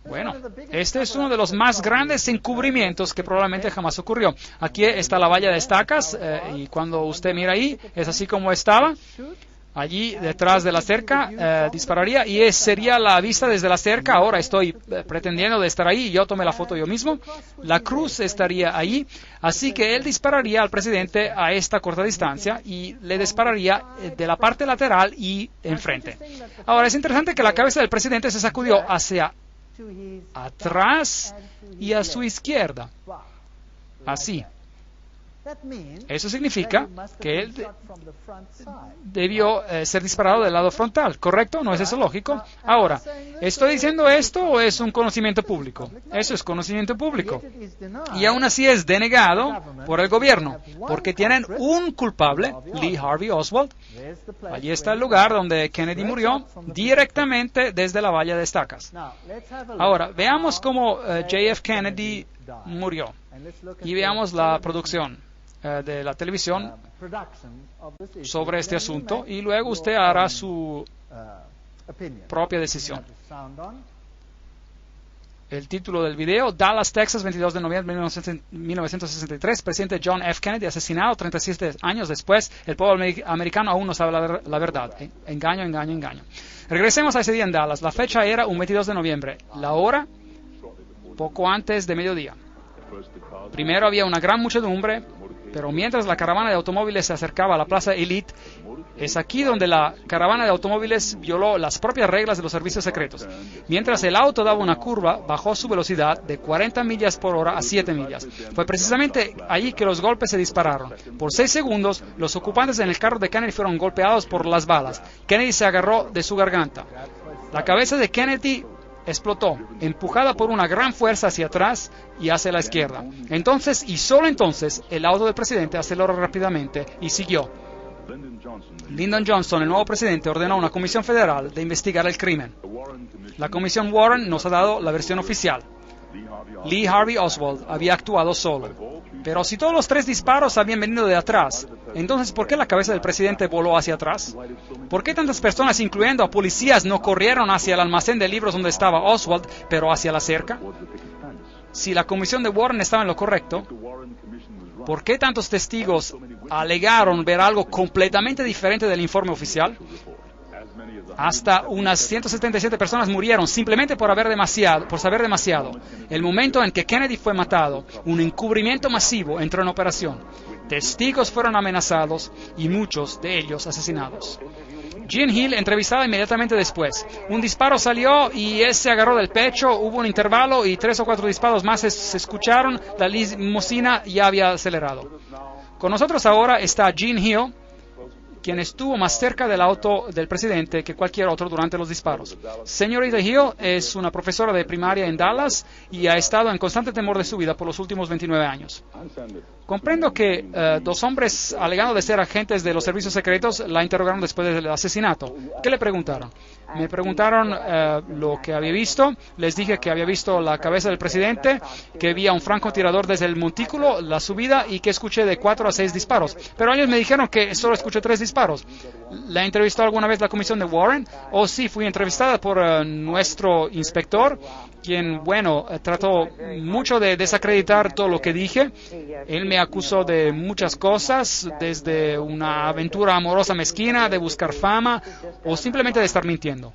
Bueno, este es uno de los más grandes encubrimientos que probablemente jamás ocurrió. Aquí está la valla de estacas y cuando usted mira ahí, es así como estaba. Allí detrás de la cerca dispararía y sería la vista desde la cerca. Ahora estoy pretendiendo de estar ahí, yo tomé la foto yo mismo. La cruz estaría ahí, así que él dispararía al presidente a esta corta distancia y le dispararía de la parte lateral y enfrente. Ahora es interesante que la cabeza del presidente se sacudió hacia atrás y a su izquierda. Así. Eso significa que él debió ser disparado del lado frontal, ¿correcto? ¿No es eso lógico? Ahora, ¿estoy diciendo esto o es un conocimiento público? Eso es conocimiento público. Y aún así es denegado por el gobierno, porque tienen un culpable, Lee Harvey Oswald. Allí está el lugar donde Kennedy murió, directamente desde la valla de estacas. Ahora, veamos cómo JF Kennedy murió y veamos la producción de la televisión sobre este asunto y luego usted hará su propia decisión. El título del video: Dallas, Texas, 22 de noviembre de 1963. Presidente John F. Kennedy asesinado 37 años después. El pueblo americano aún no sabe la verdad. Engaño, engaño, engaño. Regresemos a ese día en Dallas. La fecha era un 22 de noviembre. La hora, poco antes de mediodía. Primero había una gran muchedumbre, pero mientras la caravana de automóviles se acercaba a la Plaza Elite, es aquí donde la caravana de automóviles violó las propias reglas de los servicios secretos. Mientras el auto daba una curva, bajó su velocidad de 40 millas por hora a 7 millas. Fue precisamente allí que los golpes se dispararon. Por 6 segundos, los ocupantes en el carro de Kennedy fueron golpeados por las balas. Kennedy se agarró de su garganta. La cabeza de Kennedy explotó, empujada por una gran fuerza hacia atrás y hacia la izquierda. Entonces, y solo entonces, el auto del presidente aceleró rápidamente y siguió. Lyndon Johnson, el nuevo presidente, ordenó a una comisión federal de investigar el crimen. La comisión Warren nos ha dado la versión oficial. Lee Harvey Oswald había actuado solo. Pero si todos los 3 disparos habían venido de atrás, entonces ¿por qué la cabeza del presidente voló hacia atrás? ¿Por qué tantas personas, incluyendo a policías, no corrieron hacia el almacén de libros donde estaba Oswald, pero hacia la cerca? Si la comisión de Warren estaba en lo correcto, ¿por qué tantos testigos alegaron ver algo completamente diferente del informe oficial? Hasta unas 177 personas murieron simplemente por saber demasiado. El momento en que Kennedy fue matado, un encubrimiento masivo entró en operación. Testigos fueron amenazados y muchos de ellos asesinados. Jean Hill, entrevistada inmediatamente después. Un disparo salió y él se agarró del pecho, hubo un intervalo y 3 o 4 disparos más se escucharon. La limusina ya había acelerado. Con nosotros ahora está Jean Hill, quien estuvo más cerca del auto del presidente que cualquier otro durante los disparos. Señorita Hill es una profesora de primaria en Dallas y ha estado en constante temor de su vida por los últimos 29 años. Comprendo que 2 hombres, alegando de ser agentes de los servicios secretos, la interrogaron después del asesinato. ¿Qué le preguntaron? Me preguntaron lo que había visto. Les dije que había visto la cabeza del presidente, que vi a un francotirador desde el montículo, la subida, y que escuché de 4 a 6 disparos. Pero ellos me dijeron que solo escuché 3 disparos. ¿La entrevistó alguna vez la comisión de Warren? Oh, sí, fui entrevistada por nuestro inspector, quien, trató mucho de desacreditar todo lo que dije. Él me acusó de muchas cosas, desde una aventura amorosa mezquina, de buscar fama, o simplemente de estar mintiendo.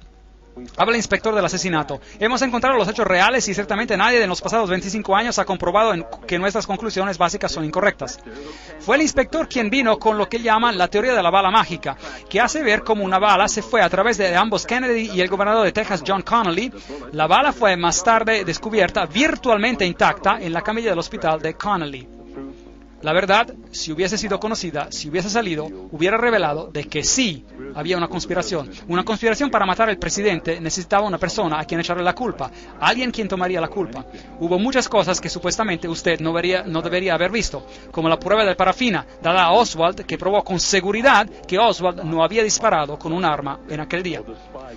Habla el inspector del asesinato. Hemos encontrado los hechos reales y ciertamente nadie en los pasados 25 años ha comprobado que nuestras conclusiones básicas son incorrectas. Fue el inspector quien vino con lo que llaman la teoría de la bala mágica, que hace ver cómo una bala se fue a través de ambos Kennedy y el gobernador de Texas, John Connally. La bala fue más tarde descubierta virtualmente intacta en la camilla del hospital de Connally. La verdad, si hubiese sido conocida, si hubiese salido, hubiera revelado de que sí había una conspiración. Una conspiración para matar al presidente necesitaba una persona a quien echarle la culpa, alguien quien tomaría la culpa. Hubo muchas cosas que supuestamente usted no debería haber visto, como la prueba de parafina dada a Oswald que probó con seguridad que Oswald no había disparado con un arma en aquel día.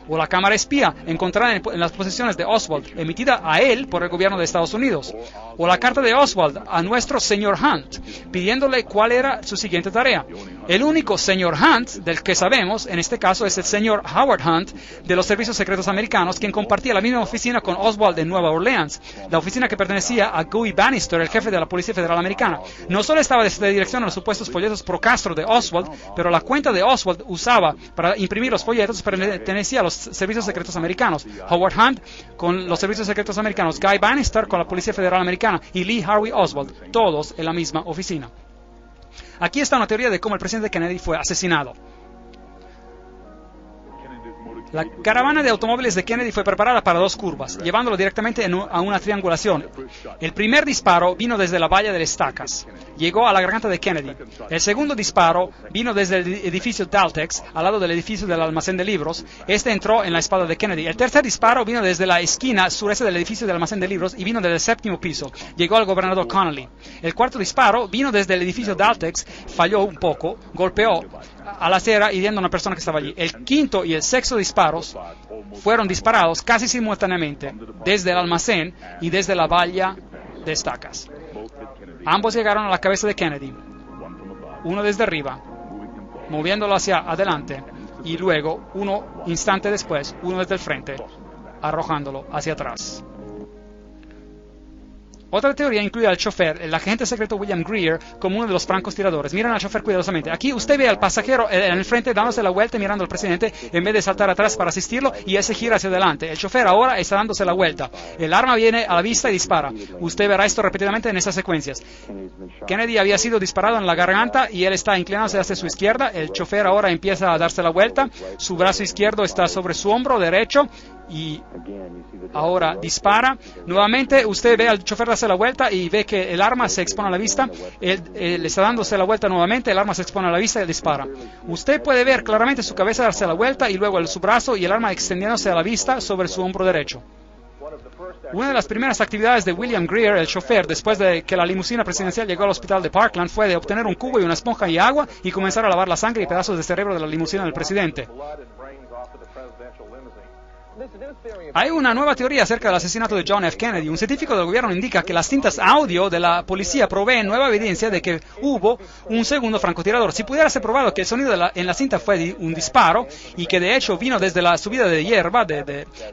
O la cámara espía encontrada en las posesiones de Oswald, emitida a él por el gobierno de Estados Unidos. O la carta de Oswald a nuestro señor Hunt, pidiéndole cuál era su siguiente tarea. El único señor Hunt del que sabemos, en este caso, es el señor Howard Hunt de los servicios secretos americanos, quien compartía la misma oficina con Oswald en Nueva Orleans, la oficina que pertenecía a Guy Bannister, el jefe de la Policía Federal Americana. No solo estaba de dirección a los supuestos folletos pro Castro de Oswald, pero la cuenta de Oswald usaba para imprimir los folletos pertenecía a los servicios secretos americanos. Howard Hunt con los servicios secretos americanos, Guy Bannister con la Policía Federal Americana y Lee Harvey Oswald, todos en la misma oficina. Aquí está una teoría de cómo el presidente Kennedy fue asesinado. La caravana de automóviles de Kennedy fue preparada para dos curvas, llevándolo directamente a una triangulación. El primer disparo vino desde la valla de estacas. Llegó a la garganta de Kennedy. El segundo disparo vino desde el edificio Daltex, al lado del edificio del almacén de libros. Este entró en la espalda de Kennedy. El tercer disparo vino desde la esquina sureste del edificio del almacén de libros y vino desde el séptimo piso. Llegó al gobernador Connolly. El cuarto disparo vino desde el edificio Daltex, falló un poco, golpeó a la acera hiriendo a una persona que estaba allí. El quinto y el sexto disparos fueron disparados casi simultáneamente desde el almacén y desde la valla de estacas. Ambos llegaron a la cabeza de Kennedy, uno desde arriba, moviéndolo hacia adelante, y luego, uno instante después, uno desde el frente, arrojándolo hacia atrás. Otra teoría incluye al chofer, el agente secreto William Greer, como uno de los francotiradores. Miren al chofer cuidadosamente. Aquí usted ve al pasajero en el frente dándose la vuelta y mirando al presidente en vez de saltar atrás para asistirlo, y él se gira hacia adelante. El chofer ahora está dándose la vuelta. El arma viene a la vista y dispara. Usted verá esto repetidamente en esas secuencias. Kennedy había sido disparado en la garganta y él está inclinándose hacia su izquierda. El chofer ahora empieza a darse la vuelta. Su brazo izquierdo está sobre su hombro derecho y ahora dispara. Nuevamente usted ve al chofer darse la vuelta y ve que el arma se expone a la vista. Él está dándose la vuelta nuevamente, el arma se expone a la vista y dispara. Usted puede ver claramente su cabeza darse la vuelta y luego su brazo y el arma extendiéndose a la vista sobre su hombro derecho. Una de las primeras actividades de William Greer, el chofer, después de que la limusina presidencial llegó al hospital de Parkland, fue de obtener un cubo y una esponja y agua y comenzar a lavar la sangre y pedazos de cerebro de la limusina del presidente. Hay una nueva teoría acerca del asesinato de John F. Kennedy. Un científico del gobierno indica que las cintas audio de la policía proveen nueva evidencia de que hubo un segundo francotirador. Si pudiera ser probado que el sonido en la cinta fue un disparo y que de hecho vino desde la subida de hierba,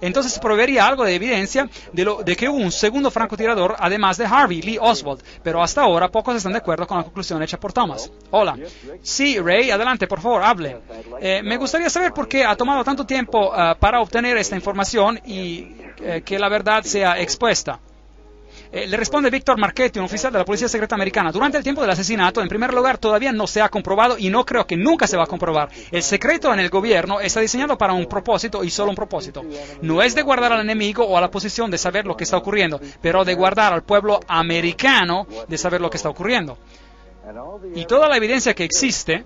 entonces proveería algo de evidencia de que hubo un segundo francotirador además de Harvey Lee Oswald. Pero hasta ahora pocos están de acuerdo con la conclusión hecha por Thomas. Hola. Sí, Ray, adelante, por favor, hable. Me gustaría saber por qué ha tomado tanto tiempo para obtener esta información y que la verdad sea expuesta. Le responde Víctor Marchetti, un oficial de la Policía Secreta Americana. Durante el tiempo del asesinato, en primer lugar, todavía no se ha comprobado y no creo que nunca se va a comprobar. El secreto en el gobierno está diseñado para un propósito y solo un propósito. No es de guardar al enemigo o a la oposición de saber lo que está ocurriendo, pero de guardar al pueblo americano de saber lo que está ocurriendo. Y toda la evidencia que existe,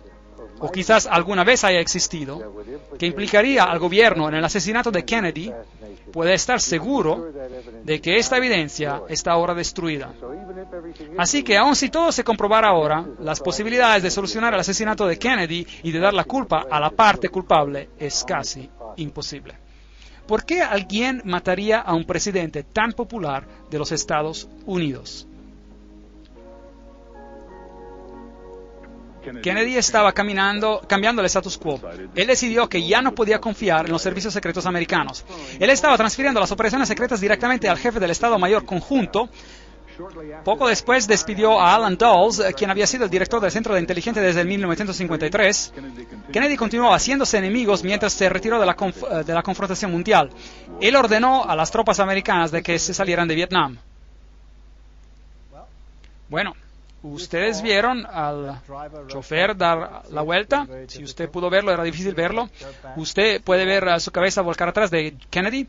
o quizás alguna vez haya existido, que implicaría al gobierno en el asesinato de Kennedy, puede estar seguro de que esta evidencia está ahora destruida. Así que, aun si todo se comprobara ahora, las posibilidades de solucionar el asesinato de Kennedy y de dar la culpa a la parte culpable es casi imposible. ¿Por qué alguien mataría a un presidente tan popular de los Estados Unidos? Kennedy estaba cambiando el status quo. Él decidió que ya no podía confiar en los servicios secretos americanos. Él estaba transfiriendo las operaciones secretas directamente al jefe del Estado Mayor Conjunto. Poco después despidió a Alan Dulles, quien había sido el director del Centro de Inteligencia desde el 1953. Kennedy continuó haciéndose enemigos mientras se retiró de la confrontación mundial. Él ordenó a las tropas americanas de que se salieran de Vietnam. Bueno, ustedes vieron al chofer dar la vuelta. Si usted pudo verlo, era difícil verlo. Usted puede ver su cabeza volcar atrás de Kennedy.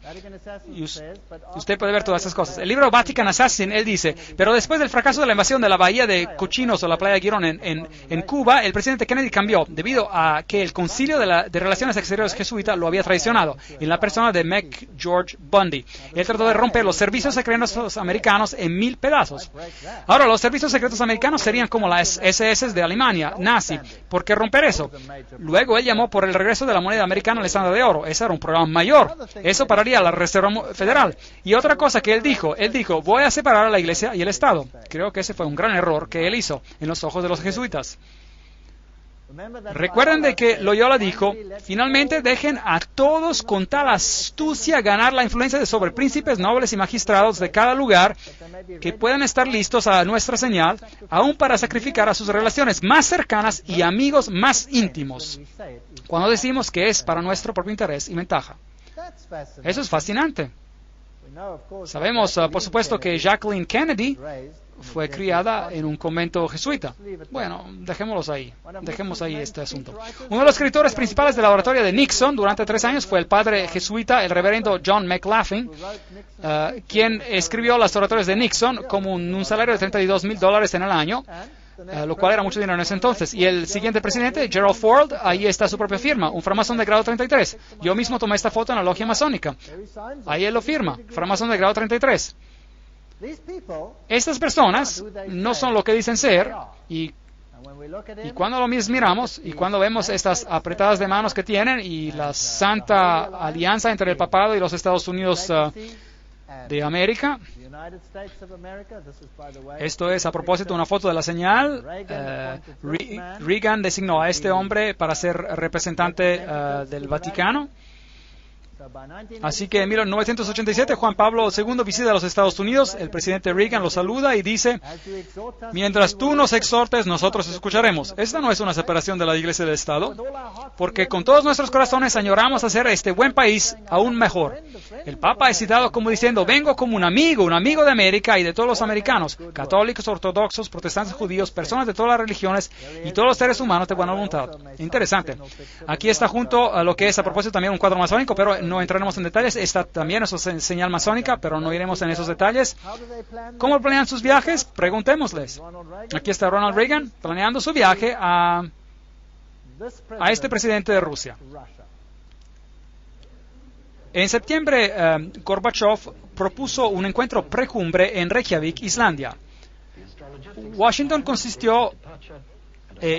Y usted puede ver todas esas cosas. El libro Vatican Assassin, él dice, pero después del fracaso de la invasión de la bahía de Cochinos o la playa de Girón en Cuba, el presidente Kennedy cambió debido a que el concilio de Relaciones Exteriores jesuita lo había traicionado en la persona de McGeorge Bundy. Él trató de romper los servicios secretos americanos en 1000 pedazos. Ahora, los servicios secretos americanos serían como las SS de Alemania, nazi. ¿Por qué romper eso? Luego él llamó por el regreso de la moneda americana al estándar de oro. Ese era un problema mayor. Eso pararía la Reserva Federal. Y otra cosa que él dijo, voy a separar a la Iglesia y el Estado. Creo que ese fue un gran error que él hizo en los ojos de los jesuitas. Recuerden de que Loyola dijo, finalmente dejen a todos con tal astucia ganar la influencia sobre príncipes, nobles y magistrados de cada lugar que puedan estar listos a nuestra señal, aún para sacrificar a sus relaciones más cercanas y amigos más íntimos, cuando decimos que es para nuestro propio interés y ventaja. Eso es fascinante. Sabemos, por supuesto, que Jacqueline Kennedy fue criada en un convento jesuita. Bueno, dejemos ahí este asunto. Uno de los escritores principales de la oratoria de Nixon durante 3 años fue el padre jesuita, el reverendo John McLaughlin, quien escribió las oratorias de Nixon como un salario de $32,000 en el año, lo cual era mucho dinero en ese entonces. Y el siguiente presidente, Gerald Ford, ahí está su propia firma, un framasón de grado 33. Yo mismo tomé esta foto en la logia masónica. Ahí él lo firma, framasón de grado 33. Estas personas no son lo que dicen ser, y cuando lo miramos y cuando vemos estas apretadas de manos que tienen y la santa alianza entre el papado y los Estados Unidos de América, esto es a propósito una foto de la señal. Reagan designó a este hombre para ser representante del Vaticano. Así que en 1987 Juan Pablo II visita a los Estados Unidos, el presidente Reagan lo saluda y dice, mientras tú nos exhortes, nosotros escucharemos. Esta no es una separación de la Iglesia y del Estado, porque con todos nuestros corazones añoramos hacer este buen país aún mejor. El Papa es citado como diciendo, vengo como un amigo de América y de todos los americanos, católicos, ortodoxos, protestantes, judíos, personas de todas las religiones y todos los seres humanos de buena voluntad. Interesante. Aquí está junto a lo que es a propósito también un cuadro masónico, pero no entraremos en detalles. Esta también es señal masónica, pero no iremos en esos detalles. ¿Cómo planean sus viajes? Preguntémosles. Aquí está Ronald Reagan planeando su viaje a este presidente de Rusia. En septiembre, Gorbachev propuso un encuentro precumbre en Reykjavik, Islandia. Washington consistió...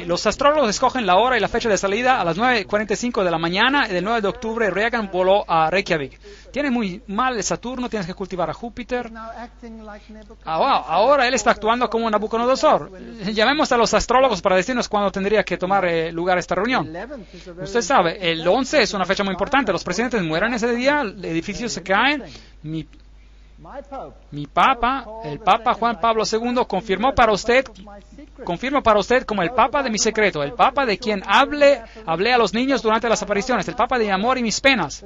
los astrólogos escogen la hora y la fecha de salida a las 9:45 de la mañana y del 9 de octubre Reagan voló a Reykjavik. Tiene muy mal el Saturno, tienes que cultivar a Júpiter. Ahora él está actuando como Nabucodonosor. Llamemos a los astrólogos para decirnos cuándo tendría que tomar lugar esta reunión. Usted sabe, el 11 es una fecha muy importante. Los presidentes mueren ese día, edificios se caen. Mi Papa, el Papa Juan Pablo II, confirma para usted como el Papa de mi secreto, el Papa de quien hablé a los niños durante las apariciones, el Papa de mi amor y mis penas.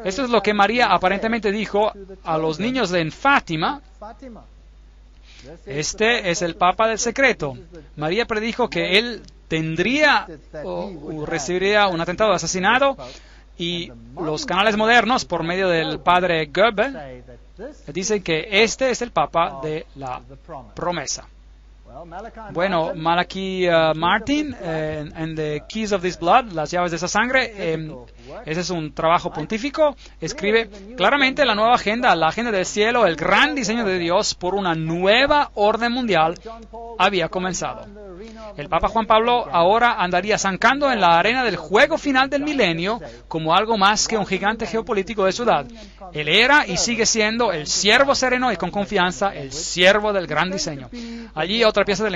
Esto es lo que María aparentemente dijo a los niños en Fátima. Este es el Papa del secreto. María predijo que él tendría o recibiría un atentado de asesinato, y los canales modernos, por medio del padre Goebbels, dicen que este es el Papa de la promesa. Bueno, Malachi Martin, en The Keys of This Blood, las llaves de esa sangre, ese es un trabajo pontífico, escribe claramente la nueva agenda, la agenda del cielo, el gran diseño de Dios por una nueva orden mundial había comenzado. El Papa Juan Pablo ahora andaría zancando en la arena del juego final del milenio como algo más que un gigante geopolítico de ciudad. Él era y sigue siendo el siervo sereno y con confianza, el siervo del gran diseño. Allí otra pieza del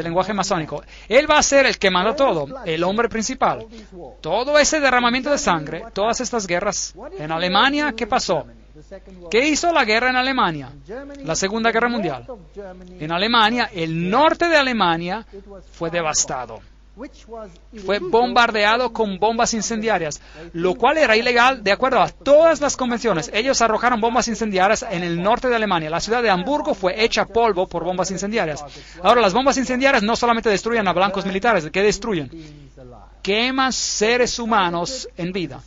lenguaje masónico. Él va a ser el que manda todo, el hombre principal. Todo ese derramamiento de sangre, todas estas guerras en Alemania, ¿qué pasó? ¿Qué hizo la guerra en Alemania? La Segunda Guerra Mundial. En Alemania, el norte de Alemania fue devastado. fue bombardeado con bombas incendiarias, lo cual era ilegal de acuerdo a todas las convenciones. Ellos arrojaron bombas incendiarias en el norte de Alemania. La ciudad de Hamburgo fue hecha polvo por bombas incendiarias. Ahora, las bombas incendiarias no solamente destruyen a blancos militares, ¿qué destruyen? Queman seres humanos en vida.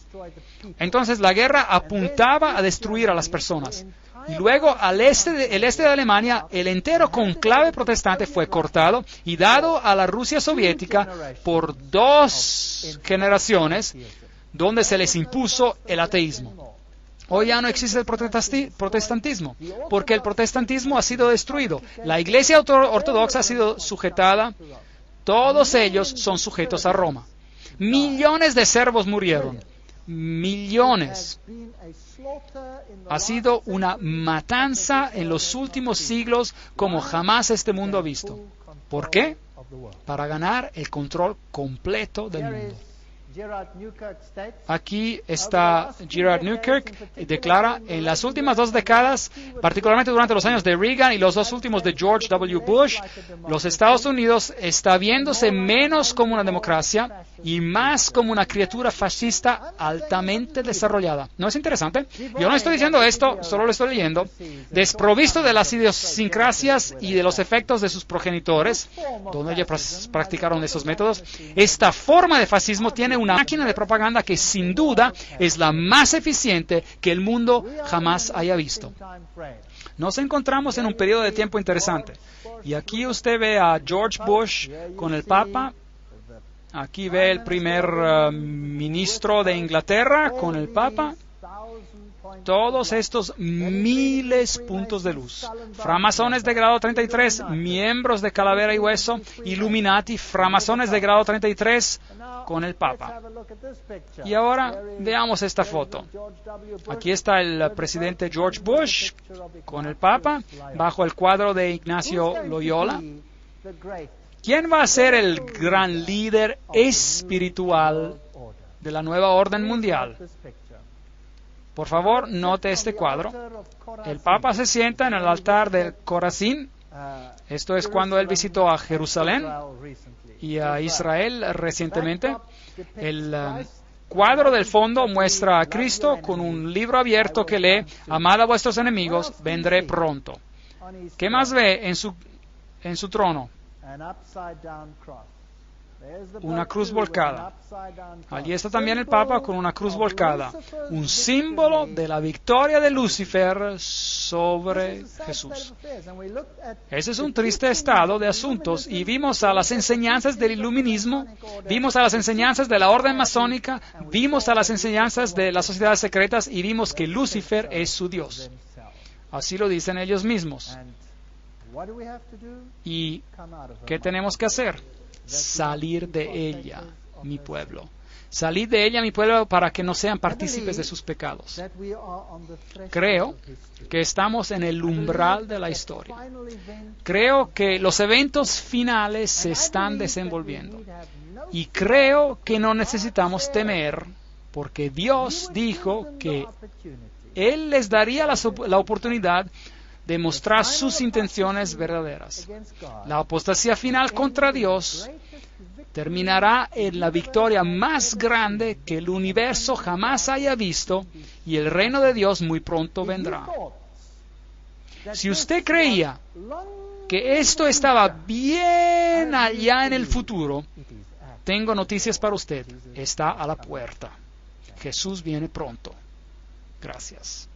Entonces, la guerra apuntaba a destruir a las personas. Y luego, el este de Alemania, el entero conclave protestante fue cortado y dado a la Rusia soviética por 2 generaciones, donde se les impuso el ateísmo. Hoy ya no existe el protestantismo, porque el protestantismo ha sido destruido. La Iglesia ortodoxa ha sido sujetada, todos ellos son sujetos a Roma. Millones de servos murieron. Millones. Ha sido una matanza en los últimos siglos como jamás este mundo ha visto. ¿Por qué? Para ganar el control completo del mundo. Aquí está Gerard Newkirk, declara, en las últimas 2 décadas, particularmente durante los años de Reagan y los 2 últimos de George W. Bush, los Estados Unidos está viéndose menos como una democracia y más como una criatura fascista altamente desarrollada. ¿No es interesante? Yo no estoy diciendo esto, solo lo estoy leyendo. Desprovisto de las idiosincrasias y de los efectos de sus progenitores, donde ellos practicaron esos métodos, esta forma de fascismo tiene una máquina de propaganda que sin duda es la más eficiente que el mundo jamás haya visto. Nos encontramos en un periodo de tiempo interesante. Y aquí usted ve a George Bush con el Papa. Aquí ve el primer ministro de Inglaterra con el Papa. Todos estos miles puntos de luz. Framasones de grado 33, miembros de Calavera y Hueso, Illuminati, framasones de grado 33 con el Papa. Y ahora veamos esta foto. Aquí está el presidente George Bush con el Papa, bajo el cuadro de Ignacio Loyola. ¿Quién va a ser el gran líder espiritual de la nueva orden mundial? Por favor, note este cuadro. El Papa se sienta en el altar del Corazín. Esto es cuando él visitó a Jerusalén y a Israel recientemente. El cuadro del fondo muestra a Cristo con un libro abierto que lee: amad a vuestros enemigos, vendré pronto. ¿Qué más ve en su trono? Una cruz volcada. Allí está también el Papa con una cruz volcada, un símbolo de la victoria de Lucifer sobre Jesús. Ese es un triste estado de asuntos y vimos a las enseñanzas del iluminismo, vimos a las enseñanzas de la orden masónica, vimos a las enseñanzas de las sociedades secretas y vimos que Lucifer es su Dios. Así lo dicen ellos mismos. ¿Y qué tenemos que hacer? Salir de ella, mi pueblo. Salid de ella, mi pueblo, para que no sean partícipes de sus pecados. Creo que estamos en el umbral de la historia. Creo que los eventos finales se están desenvolviendo. Y creo que no necesitamos temer, porque Dios dijo que Él les daría la oportunidad de mostrar sus intenciones verdaderas. La apostasía final contra Dios terminará en la victoria más grande que el universo jamás haya visto y el reino de Dios muy pronto vendrá. Si usted creía que esto estaba bien allá en el futuro, tengo noticias para usted. Está a la puerta. Jesús viene pronto. Gracias.